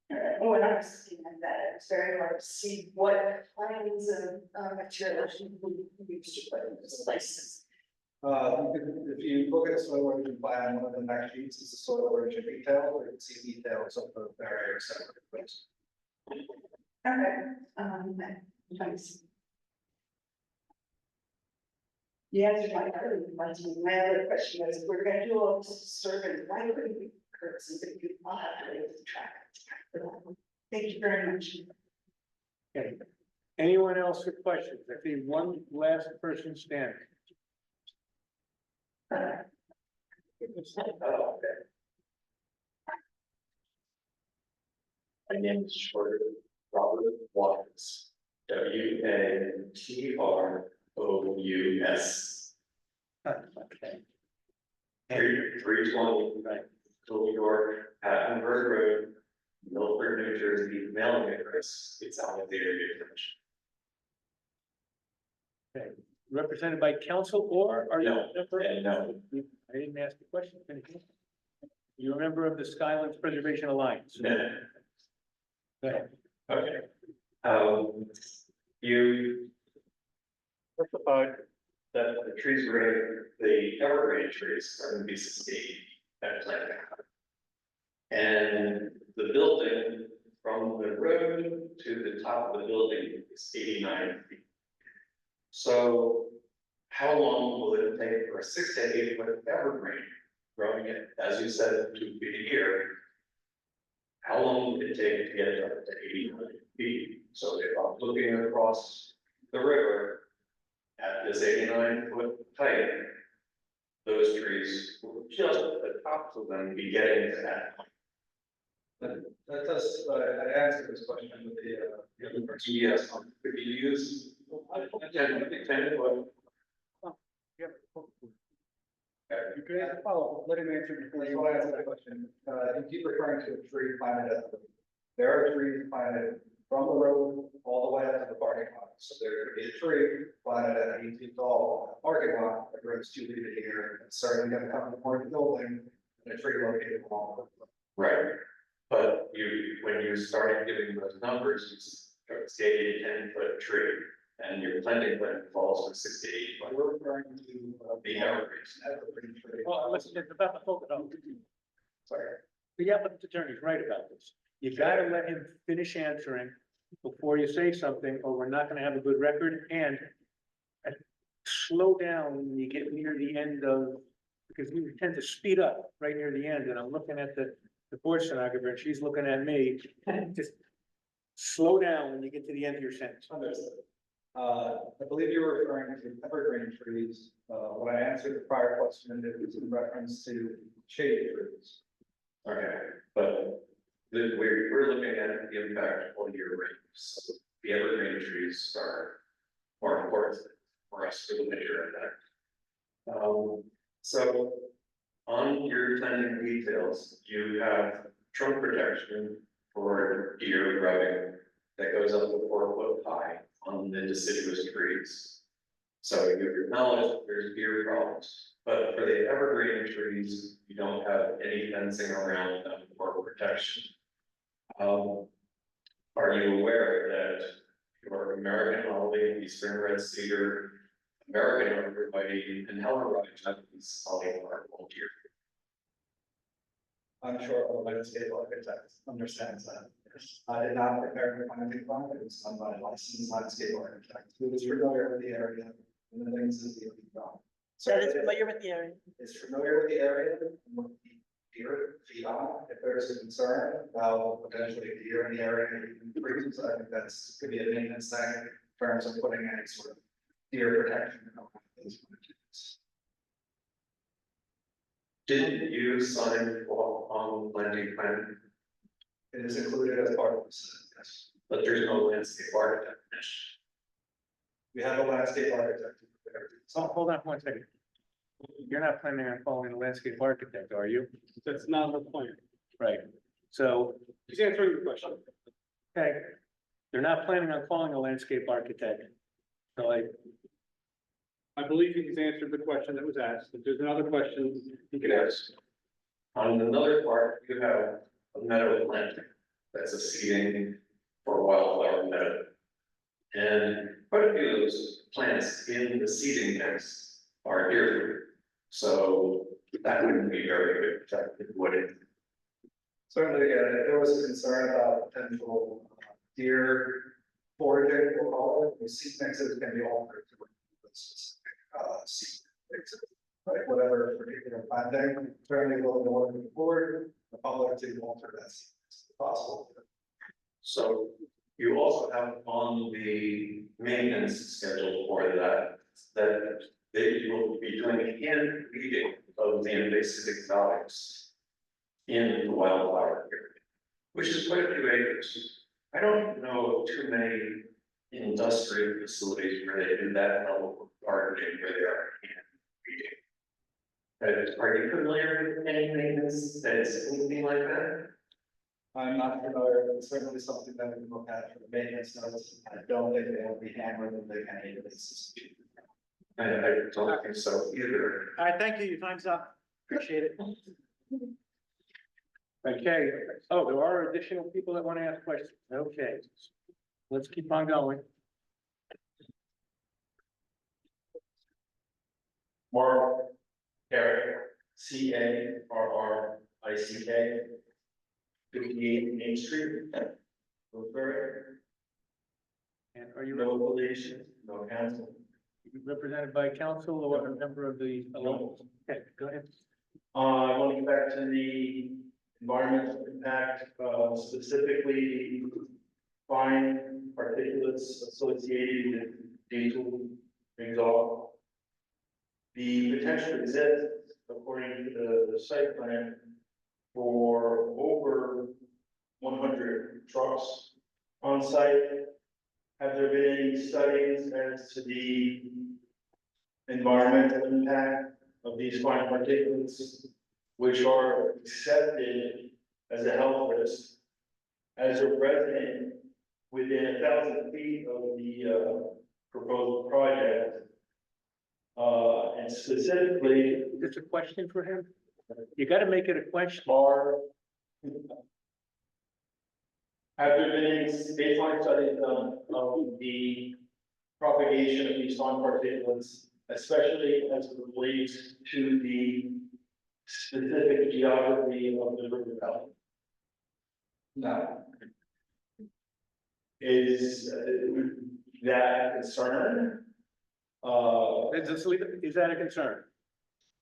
Speaker 13: And when I was looking at that, it's very hard to see what kinds of materials you would use to put in those places.
Speaker 4: If you look at the soil erosion plan, one of the next sheets is the soil erosion detail, where you can see details of the barriers that were placed.
Speaker 13: Okay, thanks. You answered my question. My other question was, we're gonna do all this disturbance, why couldn't we curves if you all have to raise the traffic? Thank you very much.
Speaker 6: Okay. Anyone else with questions? I see one last person standing.
Speaker 11: My name is Shorter Robert Waters, WATROUS.
Speaker 6: Okay.
Speaker 11: 320, New York, Attenborough Road, Milford, New Jersey, mailing address, it's Alexandria Township.
Speaker 6: Okay. Represented by council, or are you?
Speaker 11: No, no.
Speaker 6: I didn't ask the question. You're a member of the Skylands Preservation Alliance?
Speaker 11: No.
Speaker 6: Go ahead.
Speaker 11: Okay. You testified that the trees were, the evergreen trees are gonna be sustained at plant. And the building from the road to the top of the building is 89 feet. So how long will it take for a 6 to 8 foot evergreen growing it, as you said, 2 feet a year? How long would it take to get it up to 89 feet? So if I'm looking across the river at this 89-foot height, those trees will just at the tops of them be getting to that point.
Speaker 4: That does, I answered this question with the other person.
Speaker 11: Yes, could you use? I think
Speaker 4: You could ask a follow-up, let him answer, before you answer that question. You keep referring to a tree planted at the, there are trees planted from the road all the way up to the parking lot. So there is a tree planted at 8 feet tall, parking lot, that grows 2 feet a year. It's certainly gonna come to the building, and a tree located along the road.
Speaker 11: right, but when you started giving those numbers, you stated a 10-foot tree. And your planting plan falls from 6 to 8 foot.
Speaker 4: We're referring to
Speaker 11: The evergreens.
Speaker 4: evergreen tree.
Speaker 6: Well, listen, it's about the focus.
Speaker 4: Sorry.
Speaker 6: The applicant attorney's right about this. You gotta let him finish answering before you say something, or we're not gonna have a good record, and slow down when you get near the end of, because we tend to speed up right near the end, and I'm looking at the board stenographer, and she's looking at me. Just slow down when you get to the end of your sentence.
Speaker 4: Understood. I believe you were referring to evergreen trees. When I answered the prior question, it was in reference to shade trees.
Speaker 11: Okay, but we're looking at the impact all year round. So the evergreen trees are more important for us for the winter impact. So on your planting details, you have trunk protection for deer grubbing that goes up to 4 foot high on the deciduous trees. So you acknowledge there's deer problems, but for the evergreen trees, you don't have any fencing around them for protection. Are you aware that your American holly, eastern red cedar, American owned everybody and Helen Rogers, Japanese, Holly Park, volunteer.
Speaker 4: I'm sure our landscape architect understands that. I did not prepare the planning plan, it was done by a licensed landscape architect who is familiar with the area and the things that he has done.
Speaker 12: That is familiar with the area.
Speaker 4: Is familiar with the area, and what the deer feed on, if there's a concern about potentially deer in the area, even freezes, I think that's could be a maintenance thing in terms of putting any sort of deer protection. And all those kind of things.
Speaker 11: Didn't you sign off on landing plan,
Speaker 4: It is included as part of this, yes.
Speaker 11: but there's no landscape architect?
Speaker 4: We have a landscape architect.
Speaker 6: So hold on one second. You're not planning on calling a landscape architect, are you?
Speaker 7: That's not the point.
Speaker 6: Right, so,
Speaker 7: He's answering your question.
Speaker 6: okay, they're not planning on calling a landscape architect. So
Speaker 7: I believe he's answered the question that was asked. If there's another question, he can ask.
Speaker 11: On another part, you have a meadow planting, that's a seeding for wildflower meadow. And quite a few of those plants in the seeding mix are deer food. So that wouldn't be very good protected, would it?
Speaker 4: Certainly, there was a concern about potential deer foraging, we'll call it, the seed mixes can be altered to the specific seed mixes. Right, whatever particular planting, certainly will be working with the board, the public to alter that seed mix if possible.
Speaker 11: So you also have on the maintenance schedule for that, that they will be doing hand weeding of the invasive exotics in the wildflower area, which is quite a few acres. I don't know of too many industrial facilities where they do that level of gardening where they are hand weeding. Are you familiar with any maintenance that's anything like that?
Speaker 4: I'm not familiar, it's certainly something that we can look at for the maintenance notes. I don't think they will be hammered in the any of this.
Speaker 11: I don't think so either.
Speaker 6: all right, thank you, your time's up, appreciate it. Okay, oh, there are additional people that want to ask questions, okay. Let's keep on going.
Speaker 8: Mark Carrick, CARRICK, 58 Main Street. Woodbury.
Speaker 6: And are you
Speaker 8: No affiliation, no council.
Speaker 6: represented by council or a member of the? Okay, go ahead.
Speaker 8: I want to get back to the environmental impact, specifically fine particulates associated with diesel exhaust. The potential exists, according to the site plan, for over 100 trucks on site. Have there been any studies as to the environmental impact of these fine particulates, which are accepted as a health risk? As a resident within 1,000 feet of the proposed project, and specifically
Speaker 6: Is this a question for him? You gotta make it a question.
Speaker 8: have there been any baseline studies done of the propagation of these fine particulates, especially as it relates to the specific geography of the river valley?
Speaker 4: No,
Speaker 8: Is that a concern?
Speaker 6: Is that a concern?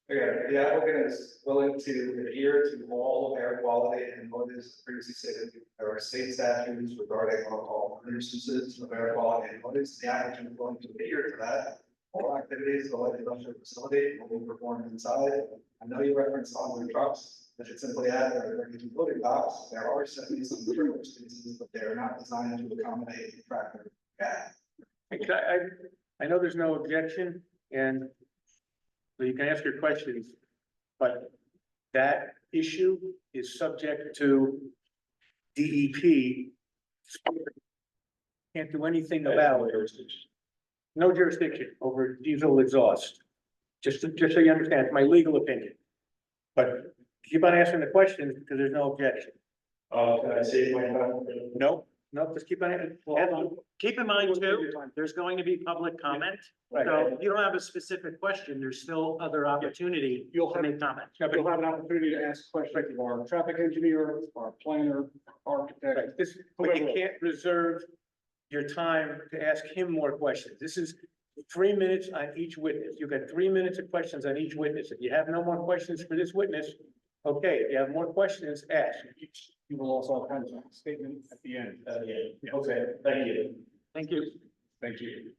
Speaker 4: again, the applicant is willing to adhere to all of air quality and what is previously stated. There are state statutes regarding what are called nuisances of air quality and what is the applicant is willing to adhere to that. All activities of the industrial facility will be performed inside. I know you referenced on the trucks, that should simply add there are loading docks. There are certainly some trailer spaces, but they are not designed to accommodate the tractor. Yeah.
Speaker 6: I know there's no objection and so you can ask your questions, but that issue is subject to DEP. Can't do anything about it. No jurisdiction over diesel exhaust. Just so you understand, it's my legal opinion. But keep on asking the questions because there's no objection.
Speaker 8: Can I save my time?
Speaker 6: No, No, just keep on,
Speaker 2: Keep in mind too, there's going to be public comment, so if you don't have a specific question, there's still other opportunity
Speaker 7: You'll
Speaker 2: to
Speaker 7: have,
Speaker 2: make comment.
Speaker 7: you'll have an opportunity to ask questions of our traffic engineer, our planner, architect.
Speaker 6: right, this, but you can't reserve your time to ask him more questions. This is 3 minutes on each witness. You've got 3 minutes of questions on each witness. If you have no more questions for this witness, okay, if you have more questions, ask.
Speaker 7: You will also have a statement at the end.
Speaker 8: Okay, thank you.
Speaker 2: Thank you.
Speaker 7: Thank you.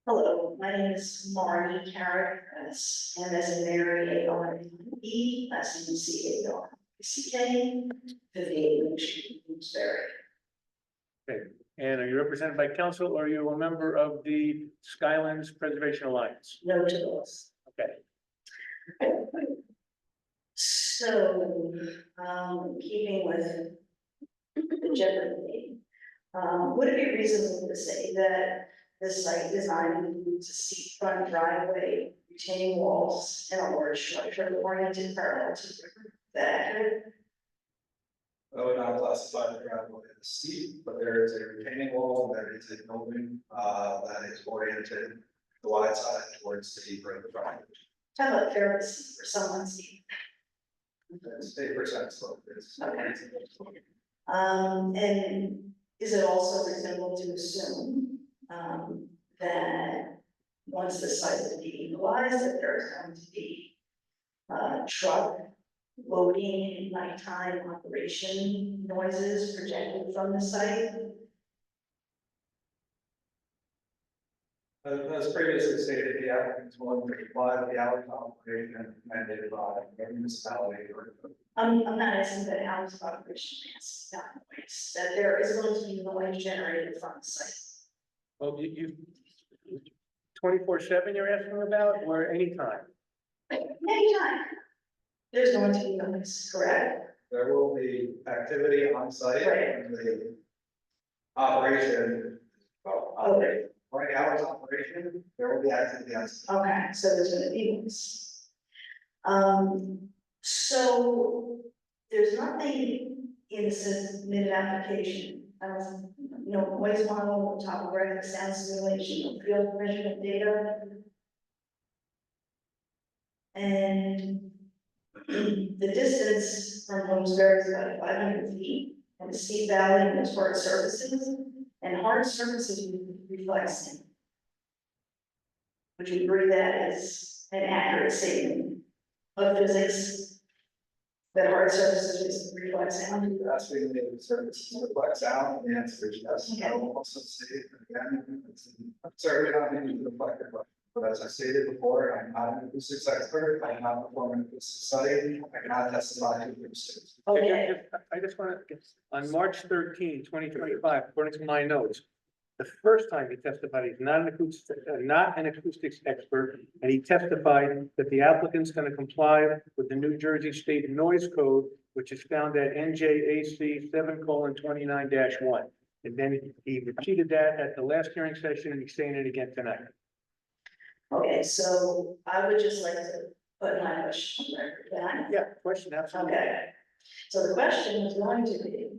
Speaker 13: Hello, my name is Marty Carrick, and as in Mary, A-R-E, last name C-A-R-C-K, 58 Main Street, Bloomsbury.
Speaker 6: And are you represented by counsel or are you a member of the Skylands Preservation Alliance?
Speaker 13: No to those.
Speaker 6: Okay.
Speaker 13: So, keeping with the Jeopardy, would it be reasonable to say that the site design includes a seafront driveway, retaining walls, and a large structure oriented parallel to the river? Is that accurate?
Speaker 4: I would not classify the driveway as steep, but there is a retaining wall, and there is a building, that is oriented the wide side towards the river front.
Speaker 13: How about fairly steep for someone steep?
Speaker 4: It's 8% slope, it's.
Speaker 13: Okay. And is it also reasonable to assume, that once the site is equalized, that there's going to be truck loading and nighttime operation noises projected from the site?
Speaker 4: As previously stated, the applicants will comply with the hours of operation mandated by the municipality.
Speaker 13: I'm not asking that hours of operation is not noise, that there is going to be noise generated from the site.
Speaker 6: Well, you 24/7 you're asking about or anytime?
Speaker 13: Anytime. There's going to be noise, correct?
Speaker 4: There will be activity on site and the operation.
Speaker 13: Okay.
Speaker 4: Right hours of operation, there will be activity on site.
Speaker 13: Okay, so there's gonna be noise. So there's nothing in the submitted application, noise model, topographic sound simulation, or field measurement data. And the distance from Bloomsbury is about 500 feet, and the steep valley and its hard surfaces, and hard surfaces reflect sand. Would you agree that is an accurate statement of physics? That hard surfaces reflect sound?
Speaker 4: You're asking the service to reflect sound, the answer is yes. I will also say again, certainly not going to reflect it, but as I stated before, I'm not an acoustics expert, I'm not performing an acoustic study, I cannot testify to acoustics.
Speaker 13: Okay,
Speaker 6: I just want to, on March 13, 2025, according to my notes, the first time he testified, he's not an acoustics expert, and he testified that the applicant's going to comply with the New Jersey State Noise Code, which is found at NJAC 7:29-1. And then he repeated that at the last hearing session, and he's saying it again tonight.
Speaker 13: okay, so I would just like to put my question on record, can I?
Speaker 6: Yeah, question, absolutely.
Speaker 13: Okay, so the question is going to be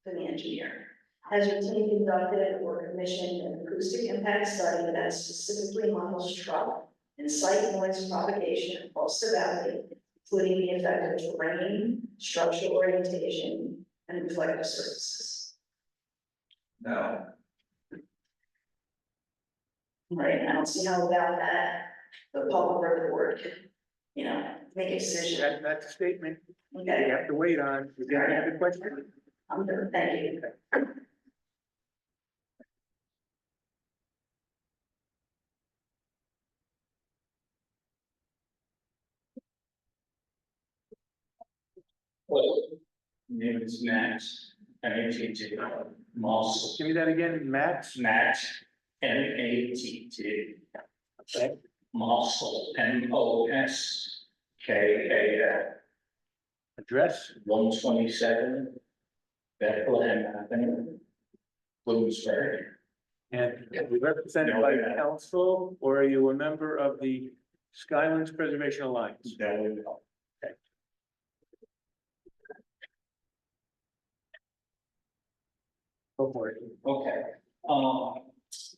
Speaker 13: to the engineer. Has your team conducted or commissioned an acoustic impact study that specifically models truck and site noise propagation across the valley, including the effect of terrain, structural orientation, and reflective surfaces?
Speaker 4: No.
Speaker 13: Right, I don't see how without that, the public report could, make a decision.
Speaker 6: That's a statement you
Speaker 13: Okay,
Speaker 6: have to wait on. Is there any other question?
Speaker 13: I'm done, thank you.
Speaker 8: Name is Max, M-A-T-T, Moss,
Speaker 6: Give me that again, Max.
Speaker 8: Max, M-A-T-T,
Speaker 6: Okay.
Speaker 8: Mossel, M-O-S-K-A-L,
Speaker 6: Address?
Speaker 8: 127 Bethlehem Avenue, Bloomsbury.
Speaker 6: And are you represented by counsel, or are you a member of the Skylands Preservation Alliance.
Speaker 7: That would help.
Speaker 6: Go for it.
Speaker 7: Okay,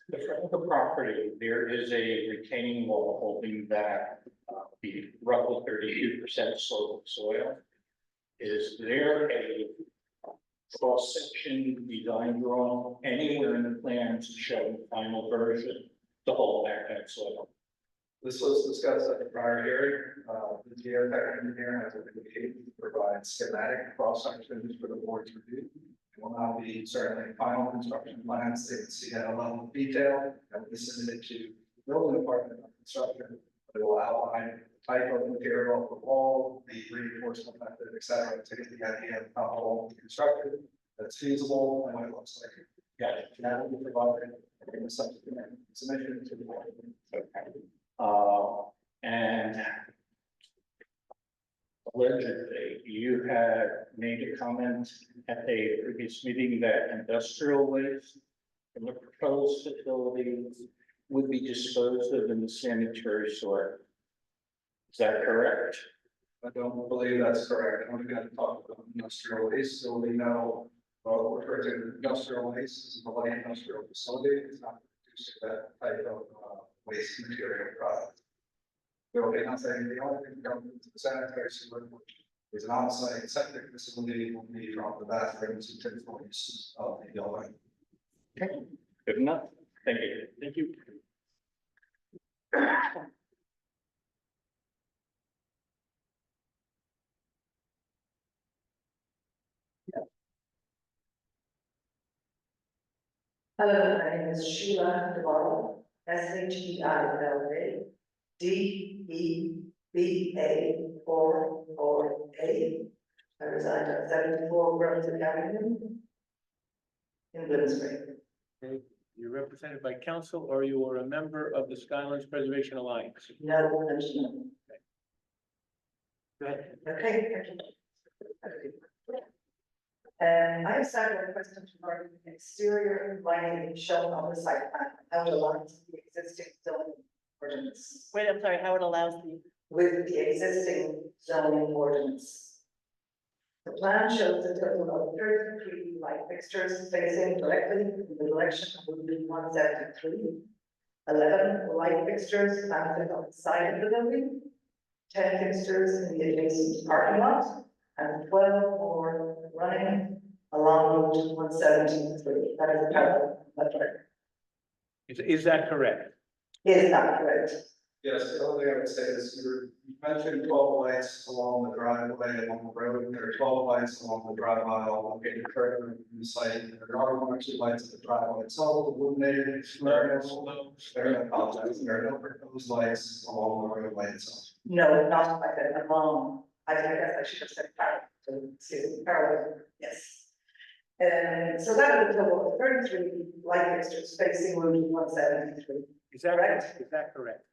Speaker 7: the front of the property, there is a retaining wall holding back the roughly 32% slope of soil. Is there a cross-section design drawing anywhere in the plans showing the final version to hold back that soil?
Speaker 4: This was discussed at the prior hearing, the geotech engineer has indicated to provide schematic cross sections for the board's review. It will not be certainly final construction plans, they can see at a level of detail, and we submitted to the building department of construction. It will outline the type of material of the wall, the reinforcement method, et cetera, to get the idea of how the wall will be constructed, that's feasible, and what it looks like.
Speaker 7: Yeah.
Speaker 4: And that will be provided in the subsequent submission to the board.
Speaker 7: And allegedly, you had made a comment at a previous meeting that industrial waste from the proposed facility would be disposed of in the sanitary sewer. Is that correct?
Speaker 4: I don't believe that's correct. I'm going to talk about industrial waste, so we know, refer to industrial waste as a light industrial facility. It's not producing that type of waste material product. There will be nothing, the only thing coming to the sanitary sewer is an on-site septic facility will be from the bathrooms and typical uses of the building.
Speaker 7: Okay, good enough. Thank you.
Speaker 6: Thank you.
Speaker 13: Hello, my name is Sheila Duvall, SHEILA, DEBA 448. I reside at 74 Brunswick Avenue in Bloomsbury.
Speaker 6: You're represented by council or you are a member of the Skylands Preservation Alliance?
Speaker 13: No, no.
Speaker 6: Go ahead.
Speaker 13: Okay, thank you. I have several questions regarding the exterior lighting shown on the site plan, how it aligns with the existing zoning ordinance.
Speaker 12: Wait, I'm sorry, how it allows the,
Speaker 13: With the existing zoning ordinance. The plan shows a total of 33 light fixtures facing directly in the direction of Route 173. 11 light fixtures mounted on the side of the building, 10 fixtures in the adjacent parking lot, and 12 more running along Route 173. That is parallel, that's right.
Speaker 6: Is that correct?
Speaker 13: Is that correct?
Speaker 4: Yes, the only thing I would say is you mentioned 12 lights along the driveway along the road. There are 12 lights along the drive aisle located further from the site. There are one or two lights at the driveway itself illuminated. There are no proposed lights along the roadway itself.
Speaker 13: No, not like that, along. I guess I should have said parallel, yes. So that is a total of 33 light fixtures facing Route 173.
Speaker 6: Is that
Speaker 13: Correct.
Speaker 6: Is that correct?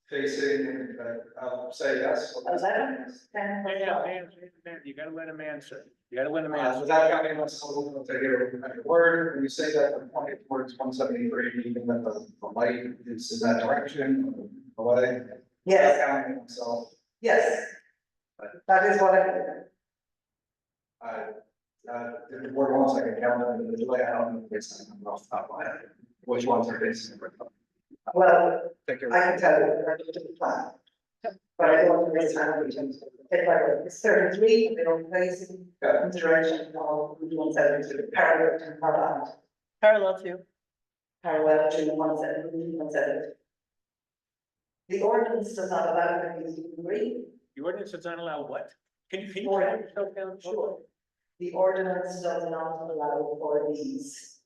Speaker 4: Facing, I'll say yes.
Speaker 13: 11, 10,
Speaker 6: Man, you gotta let him answer. You gotta let him answer.
Speaker 4: Without counting myself, to hear your word, when you say that the point towards 173, you think that the light is in that direction, away?
Speaker 13: Yes,
Speaker 4: Without counting myself,
Speaker 13: yes. That is what
Speaker 4: if the board wants, I can count them individually. I don't know if it's off the top of my head. Which ones are facing?
Speaker 13: well,
Speaker 4: Take your.
Speaker 13: I can tell you, I looked at the plan. But I don't raise hand in terms of, it's 33, they don't place in consideration of Route 173, parallel to parallel.
Speaker 12: parallel to,
Speaker 13: Parallel to 173. The ordinance does not allow for these to agree.
Speaker 6: The ordinance does not allow what? Can you
Speaker 13: Sure.
Speaker 6: calm yourself down?
Speaker 13: Sure. The ordinance does not allow for these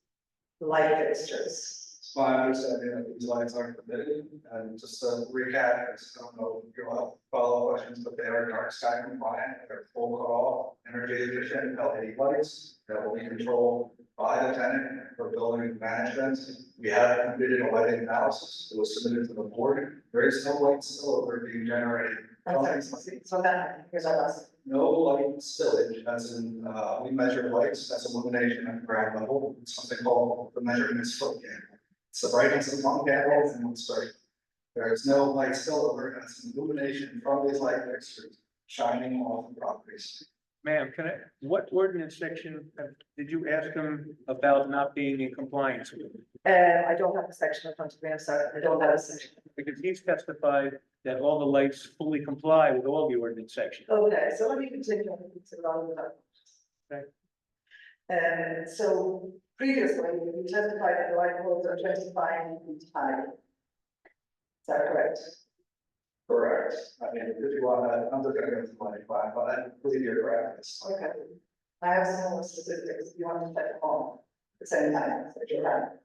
Speaker 13: light fixtures.
Speaker 4: It's my understanding that these lights aren't permitted, and just to recap, I don't know if you'll have follow-up questions, but they are dark sky compliant, they're full call, energy efficient LED lights that will be controlled by the tenant for building management. We have completed a lighting analysis, it was submitted to the board, there is no light spillover being generated.
Speaker 13: I'm sorry, so that, here's our last.
Speaker 4: No light spillage, as in, we measure lights, that's illumination at ground level, it's something called the measurement foot candle. It's the brightness of one candle and it's like There is no light spillover, and it's an illumination from these light fixtures shining off the properties.
Speaker 6: Ma'am, what ordinance section did you ask him about not being in compliance with?
Speaker 13: I don't have the section in front of me, I'm sorry, I don't have a section.
Speaker 6: Because he's testified that all the lights fully comply with all the ordinance sections.
Speaker 13: Okay, so let me continue on to along with that. So previously, you testified that the light poles are 25 feet high. Is that correct?
Speaker 4: Correct. I mean, if you want to, I'm just gonna go to 25, but I believe you're correct.
Speaker 13: Okay. I have some more statistics, if you want to check them all at the same time, if you have.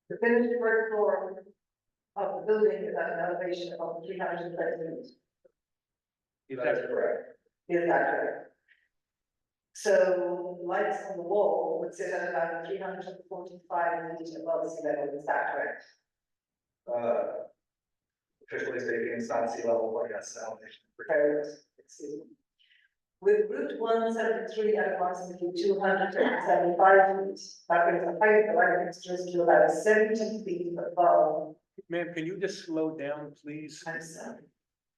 Speaker 13: The finished first floor of the building is at an elevation of 330 feet.
Speaker 4: That is correct.
Speaker 13: Is that correct? So lights on the wall would sit at about 345 feet above sea level, is that correct?
Speaker 4: Officially speaking, it's not sea level, but yes, elevation.
Speaker 13: Very good. Excuse me. With Route 173 at approximately 275 feet, that brings the height of the light fixtures to about 70 feet above.
Speaker 6: Ma'am, can you just slow down, please?
Speaker 13: I'm sorry.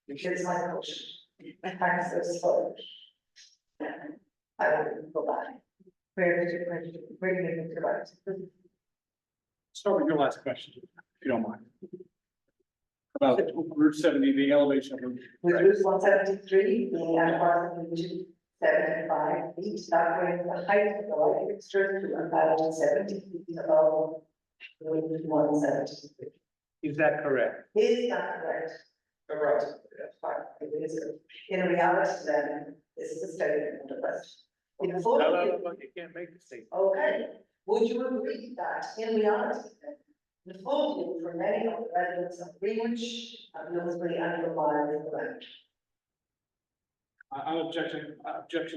Speaker 13: Here's my motion. I'm so sorry. I will go back. Where did you correct?
Speaker 7: Start with your last question, if you don't mind. About Route 70, the elevation of Route.
Speaker 13: With Route 173 being at approximately 275 feet, that brings the height of the light fixtures to about 70 feet above Route 173.
Speaker 6: Is that correct?
Speaker 13: Is that correct?
Speaker 4: Correct.
Speaker 13: Fine, it is. In reality, then, this is a statement of the question. In full,
Speaker 6: No, you can't make the statement.
Speaker 13: okay, would you agree that in reality, then, the full view for many of the residents of Greenwich, Bloomsbury, and Vermont is correct?
Speaker 7: I'm objection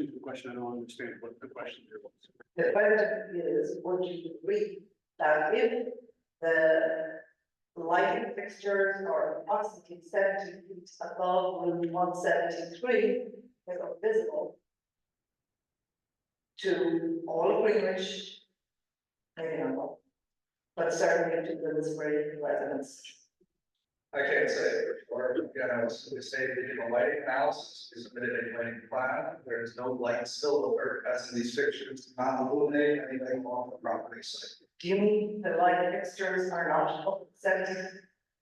Speaker 7: to the question. I don't understand what the question here was.
Speaker 13: The question is, would you agree that if the lighting fixtures are approximately 70 feet above Route 173, they are visible to all of Greenwich, maybe not all, but certainly to Bloomsbury residents?
Speaker 4: I can't say for sure, you know, we say that in a lighting analysis, we submitted a lighting plan, there is no light spillover, as in these fixtures, do not illuminate anything on the property site.
Speaker 13: Do you mean the light fixtures are not up 70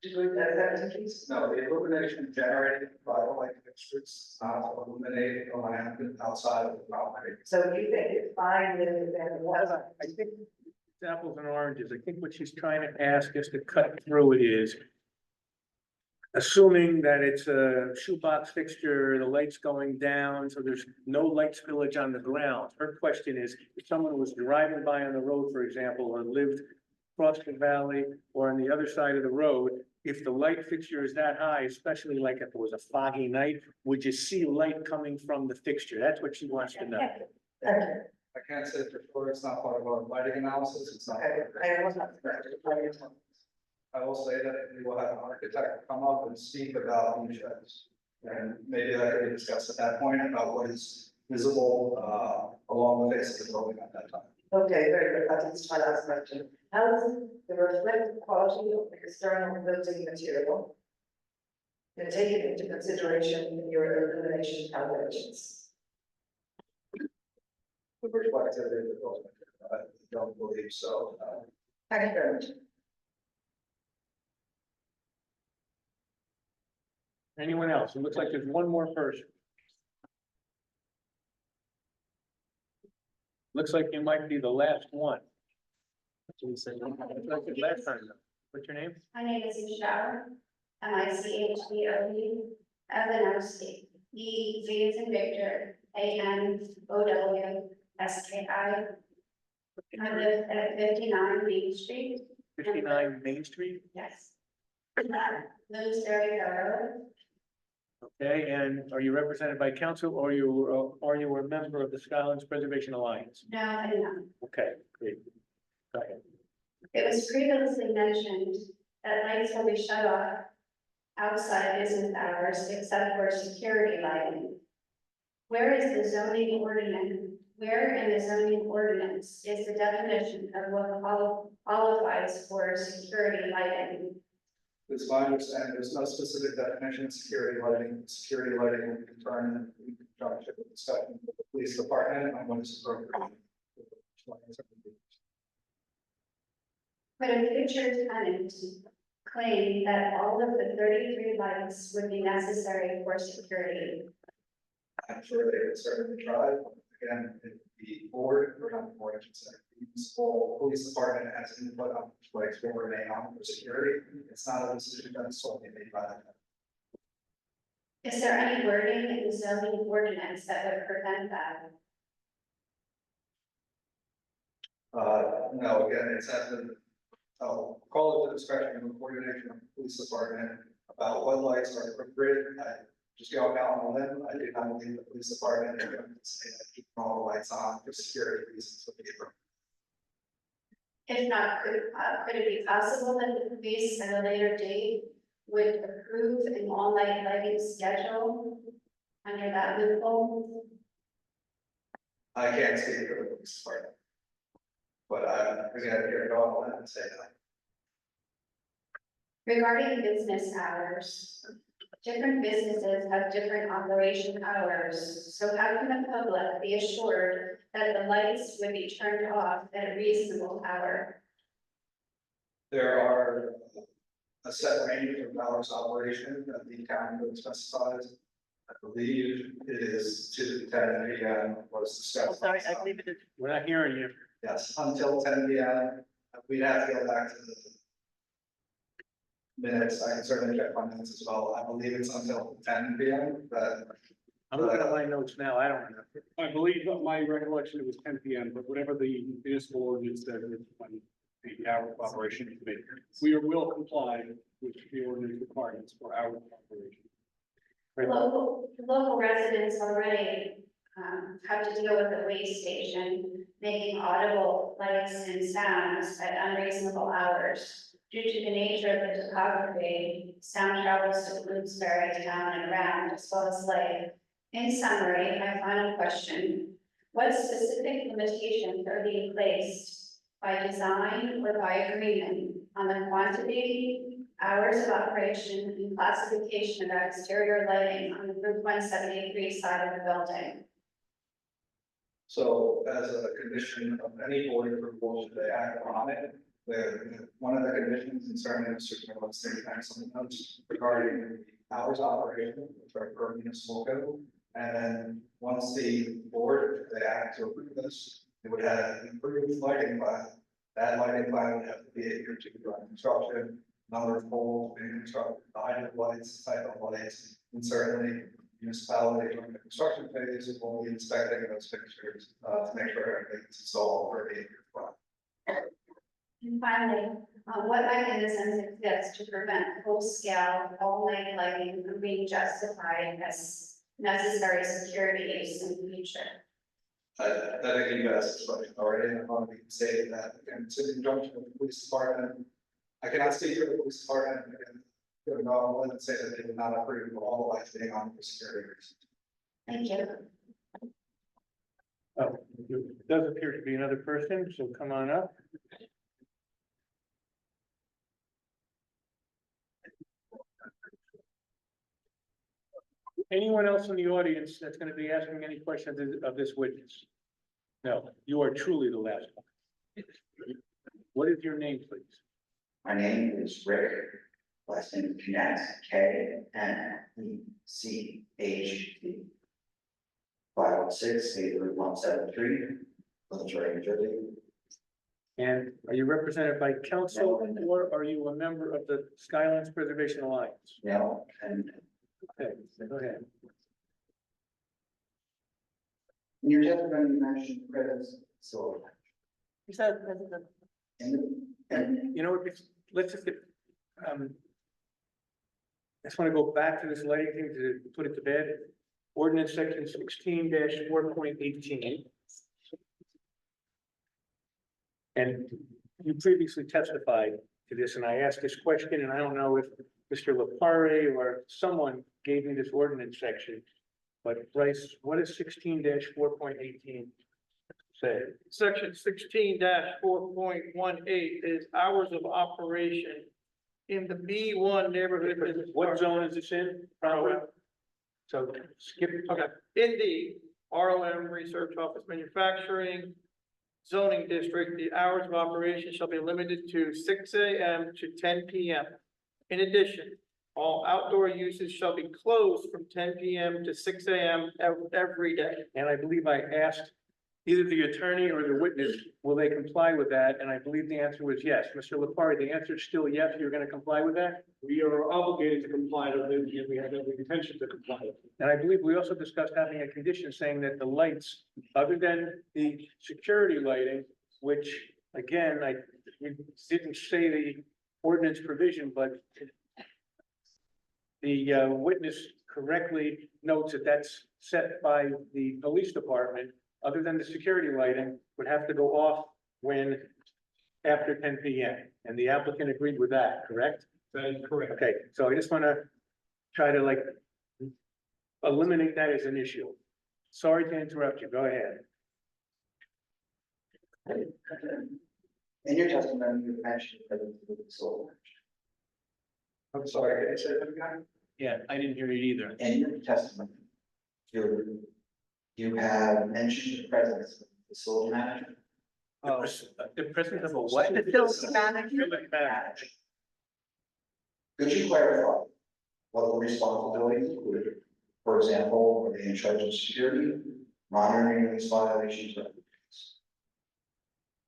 Speaker 13: degrees, 70 feet?
Speaker 4: No, the illumination generated by the light fixtures, does not illuminate the land outside of the property.
Speaker 13: So you think it's fine with the water?
Speaker 6: I think it's apples and oranges. I think what she's trying to ask us to cut through it is assuming that it's a shoebox fixture, the light's going down, so there's no light spillage on the ground. Her question is, if someone was driving by on the road, for example, or lived across the valley or on the other side of the road, if the light fixture is that high, especially like if it was a foggy night, would you see light coming from the fixture? That's what she wants to know.
Speaker 4: I can't say for sure, it's not part of our lighting analysis, it's not. I will say that we will have an architect come up and speak about these sheds. And maybe that could be discussed at that point about what is visible, along the face of the building at that time.
Speaker 13: Okay, very good. That is my last question. Has the reflective quality of the external building material been taken into consideration in your illumination calculations?
Speaker 4: The reflectivity of the building, I don't believe so.
Speaker 13: Thank you very much.
Speaker 6: Anyone else? It looks like there's one more person. Looks like you might be the last one. Looks like the last time. What's your name?
Speaker 1: My name is Michelle, Michboe, Evanowski, V as in Victor, ANOWSKI. I live at 59 Main Street.
Speaker 6: 59 Main Street?
Speaker 1: Yes. Bloomsbury Borough.
Speaker 6: Okay, and are you represented by council or are you a member of the Skylands Preservation Alliance?
Speaker 1: No, I do not.
Speaker 6: Okay, great. Go ahead.
Speaker 1: It was previously mentioned that lights will be shut off outside business hours except for security lighting. Where is the zoning ordinance? Where in the zoning ordinance is the definition of what qualifies for security lighting?
Speaker 4: It's my understanding, there's no specific definition of security lighting will be determined in conjunction with discussion with the police department on what is appropriate.
Speaker 1: Could a future tenant claim that all of the 33 lights would be necessary for security?
Speaker 4: I'm sure they would certainly try. Again, the board, or not the board, I should say, the municipal police department has input on which lights will remain on for security. It's not a decision that's solely made by them.
Speaker 1: Is there any wording in the zoning ordinance that would prevent that?
Speaker 4: No, again, it's at the, I'll call it the discretion of the coordination of the police department about what lights are appropriate. I just go out on a limb. I do not believe the police department are going to say that keeping all the lights on for security reasons would be appropriate.
Speaker 1: If not, could it be possible that the police at a later date would approve an all-night lighting schedule under that loophole?
Speaker 4: I can't speak for the police department. But again, here go on a limb and say that.
Speaker 1: Regarding business hours, different businesses have different operation hours, so how can the public be assured that the lights would be turned off at a reasonable hour?
Speaker 4: There are a set range of hours of operation that the county code specifies. I believe it is to 10 p.m. was discussed.
Speaker 12: I'm sorry, I believe it is.
Speaker 6: We're not hearing you.
Speaker 4: Yes, until 10 p.m. We'd have to go back to the minutes. I can certainly check my minutes as well. I believe it's until 10 p.m. But
Speaker 6: I'm looking at my notes now, I don't know.
Speaker 7: I believe that my recollection, it was 10 p.m., but whatever the municipal ordinance said, it's when the hour of operation is made. We will comply with the ordinance requirements for hour of operation.
Speaker 1: Local residents already have to deal with the waste station, making audible lights and sounds at unreasonable hours. Due to the nature of the topography, sound travels to Bloomsbury town and around, as well as light. In summary, my final question, what specific limitations are being placed by design or by agreement on the quantity, hours of operation, and classification of exterior lighting on the Route 173 side of the building?
Speaker 4: so as a condition of any board approval, should they act on it? One of the conditions, and certainly Mr. Miller stated something else regarding the hours of operation, which are per municipal code. And then once the board, if they act to approve this, they would have an improved lighting plan. That lighting plan would have to be adhered to during construction, number of poles being constructed, the height of lights, type of lights, and certainly municipality during the construction phase will be inspecting those fixtures to make sure everything's installed for the plan.
Speaker 1: And finally, what mechanisms exist to prevent full-scale, all-night lighting from being justified as necessary security use in the future?
Speaker 4: I think you guys explained already, and I want to say that, again, it's in conjunction with the police department. I cannot speak for the police department, again, go to go and say that they did not approve of all the lights being on for security reasons.
Speaker 1: Thank you.
Speaker 6: Oh, it does appear to be another person, so come on up. Anyone else in the audience that's going to be asking any questions of this witness? No, you are truly the last one. What is your name, please?
Speaker 14: My name is Rick, last name is Knetz, Knetch. 516, Route 173, Military, New Jersey.
Speaker 6: And are you represented by counsel or are you a member of the Skylands Preservation Alliance?
Speaker 14: No, and
Speaker 6: Okay, go ahead.
Speaker 14: in your testimony, you mentioned presence, so.
Speaker 12: You said President.
Speaker 14: And
Speaker 6: You know, let's just get, I just want to go back to this lighting thing to put it to bed. Ordinance section 16-4.18. And you previously testified to this, and I asked this question, and I don't know if Mr. Lepare or someone gave me this ordinance section. But Bryce, what is 16-4.18 say?
Speaker 8: Section 16-4.18 is hours of operation in the B1 neighborhood business.
Speaker 6: What zone is this in? So skip,
Speaker 8: Okay, in the ROM Research Office Manufacturing zoning district, the hours of operation shall be limited to 6 AM to 10 PM. In addition, all outdoor uses shall be closed from 10 PM to 6 AM every day.
Speaker 6: and I believe I asked either the attorney or the witness, will they comply with that? And I believe the answer was yes. Mr. Lepari, the answer is still yes, you're gonna comply with that?
Speaker 7: We are obligated to comply with it, and we have every intention to comply with it.
Speaker 6: And I believe we also discussed having a condition saying that the lights, other than the security lighting, which, again, we didn't say the ordinance provision, but the witness correctly notes that that's set by the police department, other than the security lighting, would have to go off when, after 10 PM. And the applicant agreed with that, correct?
Speaker 7: That is correct.
Speaker 6: Okay, so I just wanna try to eliminate that as an issue. Sorry to interrupt you, go ahead.
Speaker 14: In your testimony, you mentioned that it's the solar.
Speaker 4: I'm sorry, can I say that again?
Speaker 6: Yeah, I didn't hear it either.
Speaker 14: In your testimony, you have mentioned the presence of the facility manager.
Speaker 6: The presence of a what?
Speaker 13: Facility manager.
Speaker 6: Facility manager.
Speaker 14: Could you clarify what the responsibilities included? For example, were they in charge of security, monitoring these violations?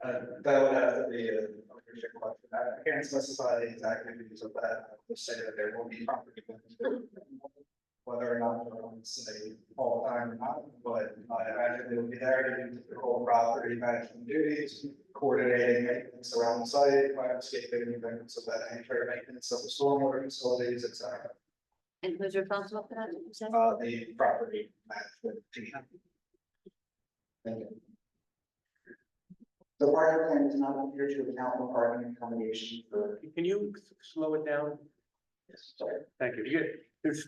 Speaker 4: That would have to be a leadership question. I can't specify the exact activities of that. I'll just say that there will be property management. Whether or not they're on site all the time or not, but I imagine they will be there to do the whole property management duties, coordinating maintenance around the site, landscaping, things of that nature, maintenance of the stormwater facilities, et cetera.
Speaker 1: And who's responsible for that, did you say?
Speaker 4: The property management team.
Speaker 14: Thank you. The parking plan does not appear to account for parking accommodation for.
Speaker 6: Can you slow it down?
Speaker 14: Yes, sorry.
Speaker 6: Thank you. There's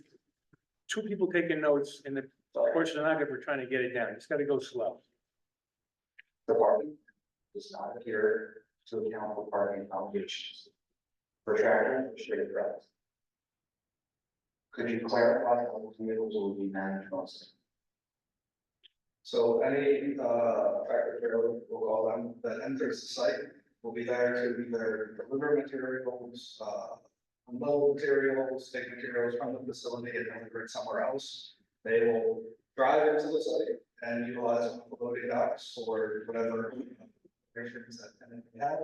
Speaker 6: two people taking notes in the portion of we're trying to get it down. It's gotta go slow.
Speaker 14: The parking does not appear to account for parking accommodations for tractor or straight trucks. Could you clarify how those vehicles will be managed on site?
Speaker 4: So any tractor trailer, we'll call them, that enters the site will be there to either deliver materials, unload materials, take materials from the facility and deliver it somewhere else. They will drive into the site and utilize one of the loading docks for whatever operations that tenant may have,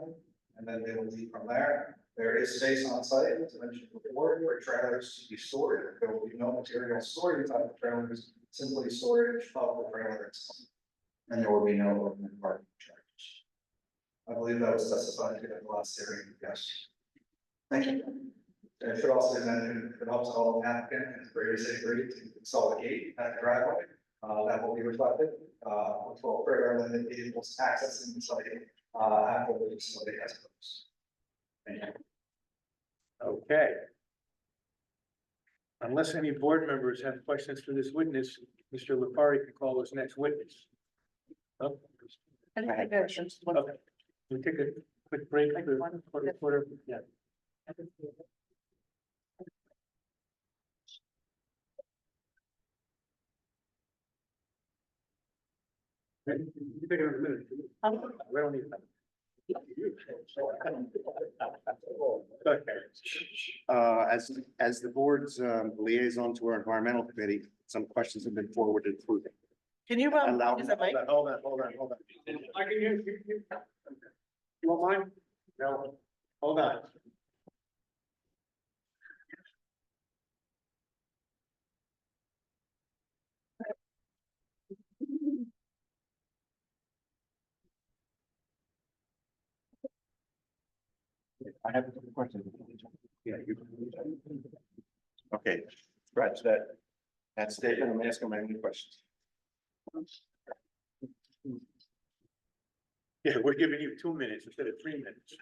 Speaker 4: and then they will leave from there. There is space on site, as I mentioned before, for trailers to be stored. There will be no material stored inside the trailers, simply storage of the trailer itself.
Speaker 14: And there will be no open parking charges.
Speaker 4: I believe that was specified in the last hearing, yes.
Speaker 14: Thank you.
Speaker 4: And it should also be mentioned, if it helps all the applicant, it's previously agreed to install a gate at the driveway. That will be reflected, which will further limit vehicles accessing the site, after the facility has closed.
Speaker 14: Thank you.
Speaker 6: Okay. Unless any board members have questions for this witness, Mr. Lepari can call his next witness. Oh, okay. We take a quick break for quarter, yeah. You take another minute. We don't need that.
Speaker 15: As the board's liaison to our environmental committee, some questions have been forwarded through.
Speaker 12: Can you,
Speaker 15: Allow-
Speaker 12: is it Mike?
Speaker 15: Hold on.
Speaker 6: I can hear you. You want mine? No, hold on.
Speaker 15: I have a question.
Speaker 6: Yeah,
Speaker 15: Okay, scratch that statement. I'm asking my own questions.
Speaker 6: yeah, we're giving you 2 minutes instead of 3 minutes.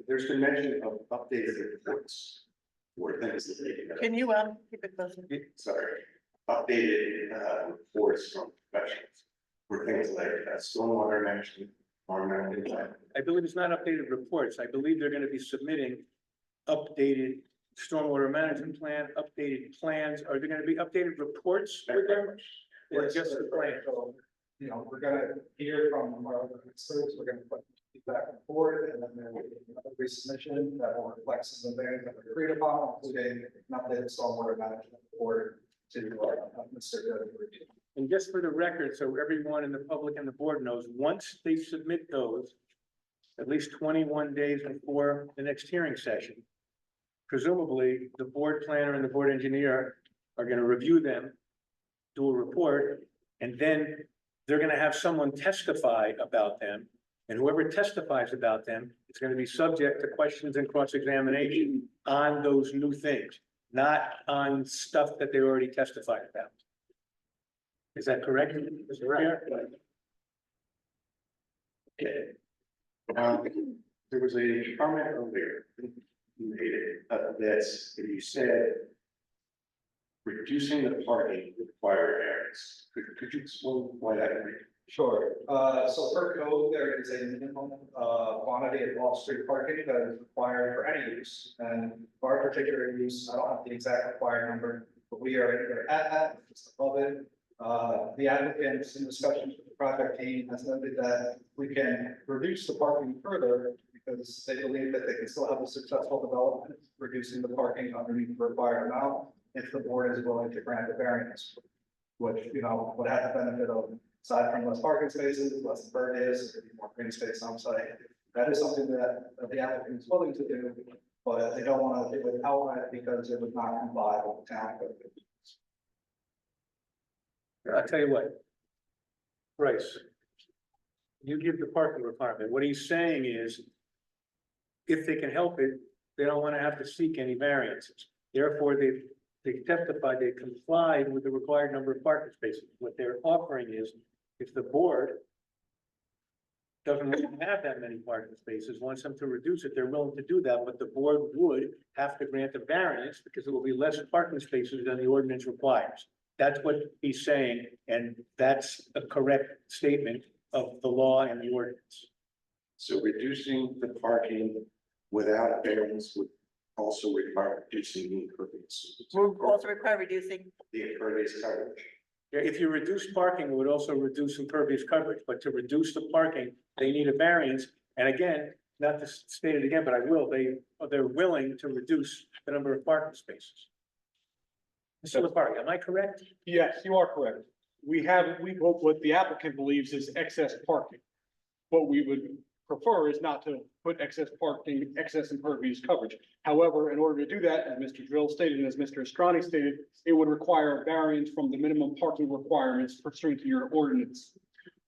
Speaker 15: There's been mention of updated reports. Or things that they.
Speaker 12: Can you, keep it closer?
Speaker 15: Sorry. updated, reports from professionals for things like, stormwater management, environmental impact.
Speaker 6: I believe it's not updated reports. I believe they're gonna be submitting updated stormwater management plan, updated plans. Are there gonna be updated reports with them? Or just the plan?
Speaker 4: So, you know, we're gonna hear from our experts, we're gonna put feedback on the board, and then there will be another resubmission that will reflect some of the things that we agreed upon, including an updated stormwater management report to, Mr. Doty.
Speaker 6: And just for the record, so everyone in the public and the board knows, once they submit those, at least 21 days before the next hearing session, presumably the board planner and the board engineer are gonna review them, do a report, and then they're gonna have someone testify about them. And whoever testifies about them is gonna be subject to questions and cross-examination on those new things, not on stuff that they already testified about. Is that correct, Mr. Mayor?
Speaker 15: Okay. There was a comment earlier, you made it, that's, you said reducing the parking required areas. Could you explain why that?
Speaker 4: Sure, so per code, there is a minimum, quantity of off-street parking that is required for any use. And for our particular use, I don't have the exact required number, but we are either at that, or just above it. The applicants in discussions with the project team has noted that we can reduce the parking further because they believe that they can still have a successful development, reducing the parking underneath the required amount if the board is willing to grant the variance, which, you know, would have the benefit of, aside from less parking spaces, less impervious, there'd be more green space on site. That is something that the applicant is willing to do, but they don't want to do it outright because it would not comply with the town code.
Speaker 6: I'll tell you what. Bryce. You give the parking requirement. What he's saying is, if they can help it, they don't want to have to seek any variances. Therefore, they testified they complied with the required number of parking spaces. What they're offering is, if the board doesn't want to have that many parking spaces, wants them to reduce it, they're willing to do that, but the board would have to grant a variance because it will be less parking spaces than the ordinance requires. That's what he's saying, and that's a correct statement of the law and the ordinance.
Speaker 15: So reducing the parking without variance would also require reducing the impervious.
Speaker 12: Will also require reducing.
Speaker 15: The impervious coverage.
Speaker 6: Yeah, if you reduce parking, it would also reduce impervious coverage, but to reduce the parking, they need a variance. And again, not to state it again, but I will, they're willing to reduce the number of parking spaces. Mr. Lepari, am I correct?
Speaker 7: Yes, you are correct. What the applicant believes is excess parking. What we would prefer is not to put excess parking, excess impervious coverage. However, in order to do that, as Mr. Drill stated, and as Mr. Estrani stated, it would require a variance from the minimum parking requirements pursuant to your ordinance.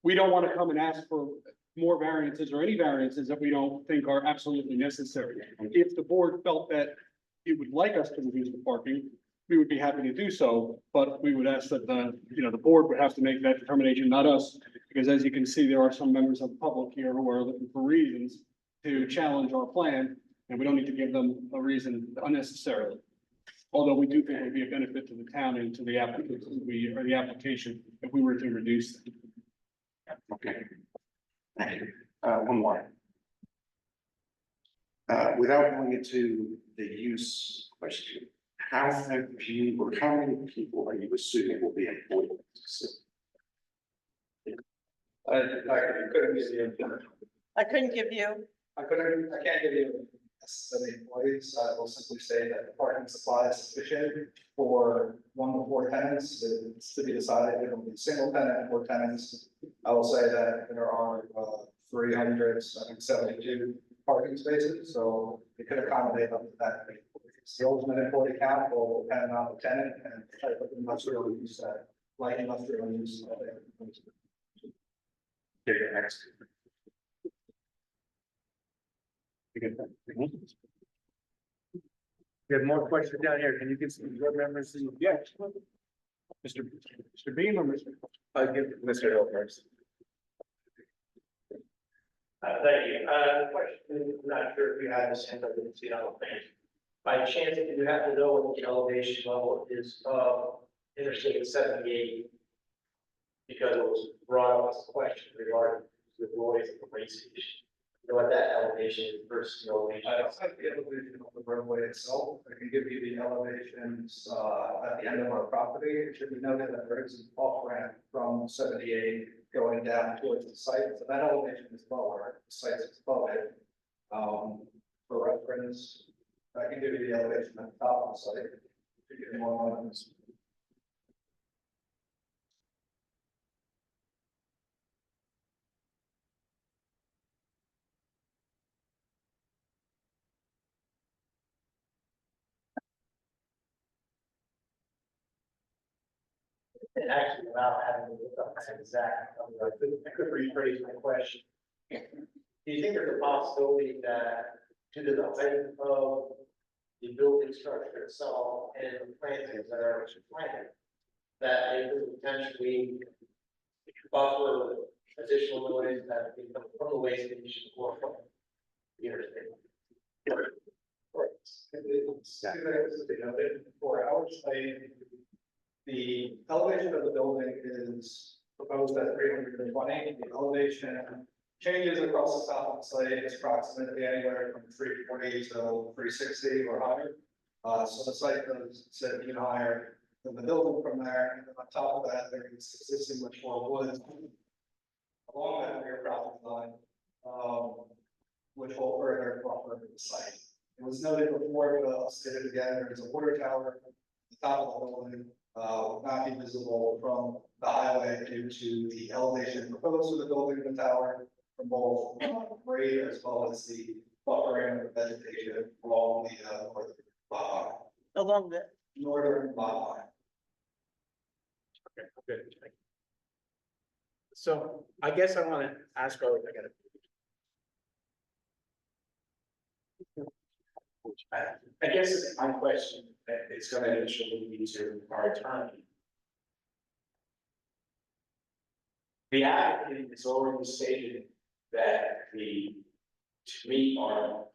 Speaker 7: We don't want to come and ask for more variances or any variances that we don't think are absolutely necessary. If the board felt that it would like us to reduce the parking, we would be happy to do so, but we would ask that the board would have to make that determination, not us. Because as you can see, there are some members of the public here who are looking for reasons to challenge our plan, and we don't need to give them a reason unnecessarily. Although we do think it would be a benefit to the town and to the applicants, or the application, if we were to reduce them.
Speaker 15: Okay. Thank you. One more. Without going into the use question, how many people are you assuming will be employed?
Speaker 4: I couldn't give you.
Speaker 12: I couldn't give you.
Speaker 4: I can't give you the employees. I will simply say that the parking supply is sufficient for 1 to 4 tenants. It's to be decided if it'll be single tenant or tenants. I will say that there are 372 parking spaces, so it could accommodate up to that. The ultimate employee count will depend on the tenant and type of industrial use that, light industrial use.
Speaker 15: Next.
Speaker 6: We have more questions down here. Can you get some board members?
Speaker 7: Yeah. Mr. Beam or Mr.
Speaker 6: I'll give Mr. Hill first.
Speaker 2: Thank you. The question, I'm not sure if you have this, and I didn't see it on the plan. By chance, do you have to know what the elevation level is Interstate 78. Because it was brought up as a question regarding the noise of the race station. You know what that elevation is versus the elevation?
Speaker 4: I don't have the elevation of the roadway itself, I can give you the elevations, at the end of our property, it should be noted that there is an off ramp from 78 going down towards the site, so that elevation is lower, the site is above it. For reference, I can give you the elevation at the top of the site. To give you more on this.
Speaker 2: And actually, without having to look up that exact, I could rephrase my question. Do you think there's a possibility that due to the height of the building structure itself and the plantings that are planted, that they could potentially buffer additional noise that can come from the waste station or from the interstate?
Speaker 4: For our site, the elevation of the building is proposed at 320. The elevation changes across the top of the site is approximately anywhere from 340 to 360 or higher. So the site does sit even higher than the building from there. And then on top of that, there is existing much more wood along that rear property line, which will further buffer the site. It was noted before, but I'll state it again, there is a water tower at the top of the building, will not be visible from the highway due to the elevation proposed for the building and the tower from both grade as well as the buffering of the vegetation along the northern lot line.
Speaker 12: Along the,
Speaker 4: Northern lot line.
Speaker 2: Okay, good. So I guess I want to ask, I gotta. I guess my question is gonna initially be to our attorney. The applicant has already stated that to meet our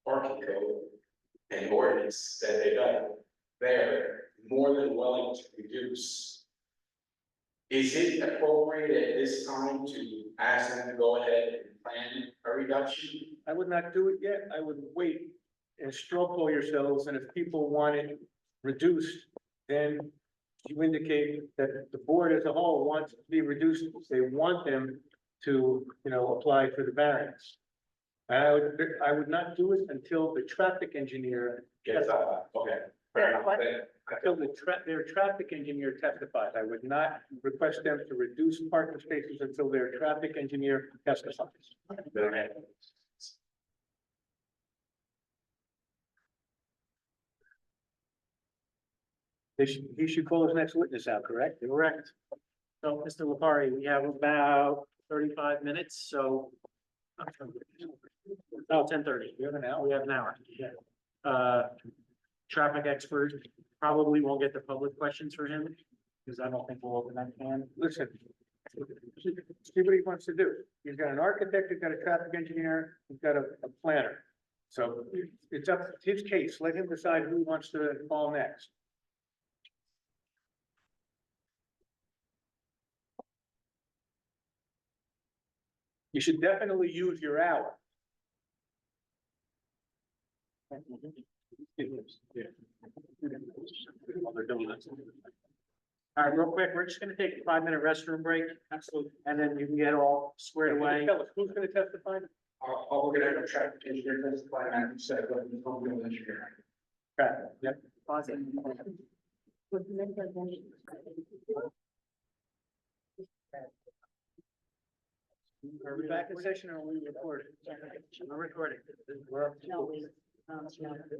Speaker 2: parking code and ordinance that they got, they're more than willing to reduce. Is it appropriate at this time to ask them to go ahead and plan a reduction?
Speaker 6: I would not do it yet, I would wait and straw poll yourselves, and if people want it reduced, then you indicate that the board as a whole wants it to be reduced, they want them to, apply for the variance. I would not do it until the traffic engineer.
Speaker 2: Yes, okay. Fair enough.
Speaker 6: Until their traffic engineer testifies, I would not request them to reduce parking spaces until their traffic engineer testifies. He should call his next witness out, correct?
Speaker 2: Correct. So, Mr. Lepari, we have about 35 minutes, so. Oh, 10:30.
Speaker 6: We have an hour.
Speaker 2: We have an hour. Yeah. Traffic expert, probably won't get the public questions for him, because I don't think we'll open that can.
Speaker 6: Listen, see what he wants to do. He's got an architect, he's got a traffic engineer, he's got a planner. So it's up to his case. Let him decide who he wants to call next. You should definitely use your hour.
Speaker 2: All right, real quick, we're just gonna take a 5-minute restroom break. Absolutely. And then you can get all squared away.
Speaker 6: Tell us, who's gonna testify?
Speaker 7: We're gonna have a traffic engineer testify, and you said, but it's not gonna engineer.
Speaker 6: Traffic, yep.
Speaker 2: Pause it.
Speaker 6: Are we back in session or are we recording?
Speaker 2: We're recording.
Speaker 1: No, we,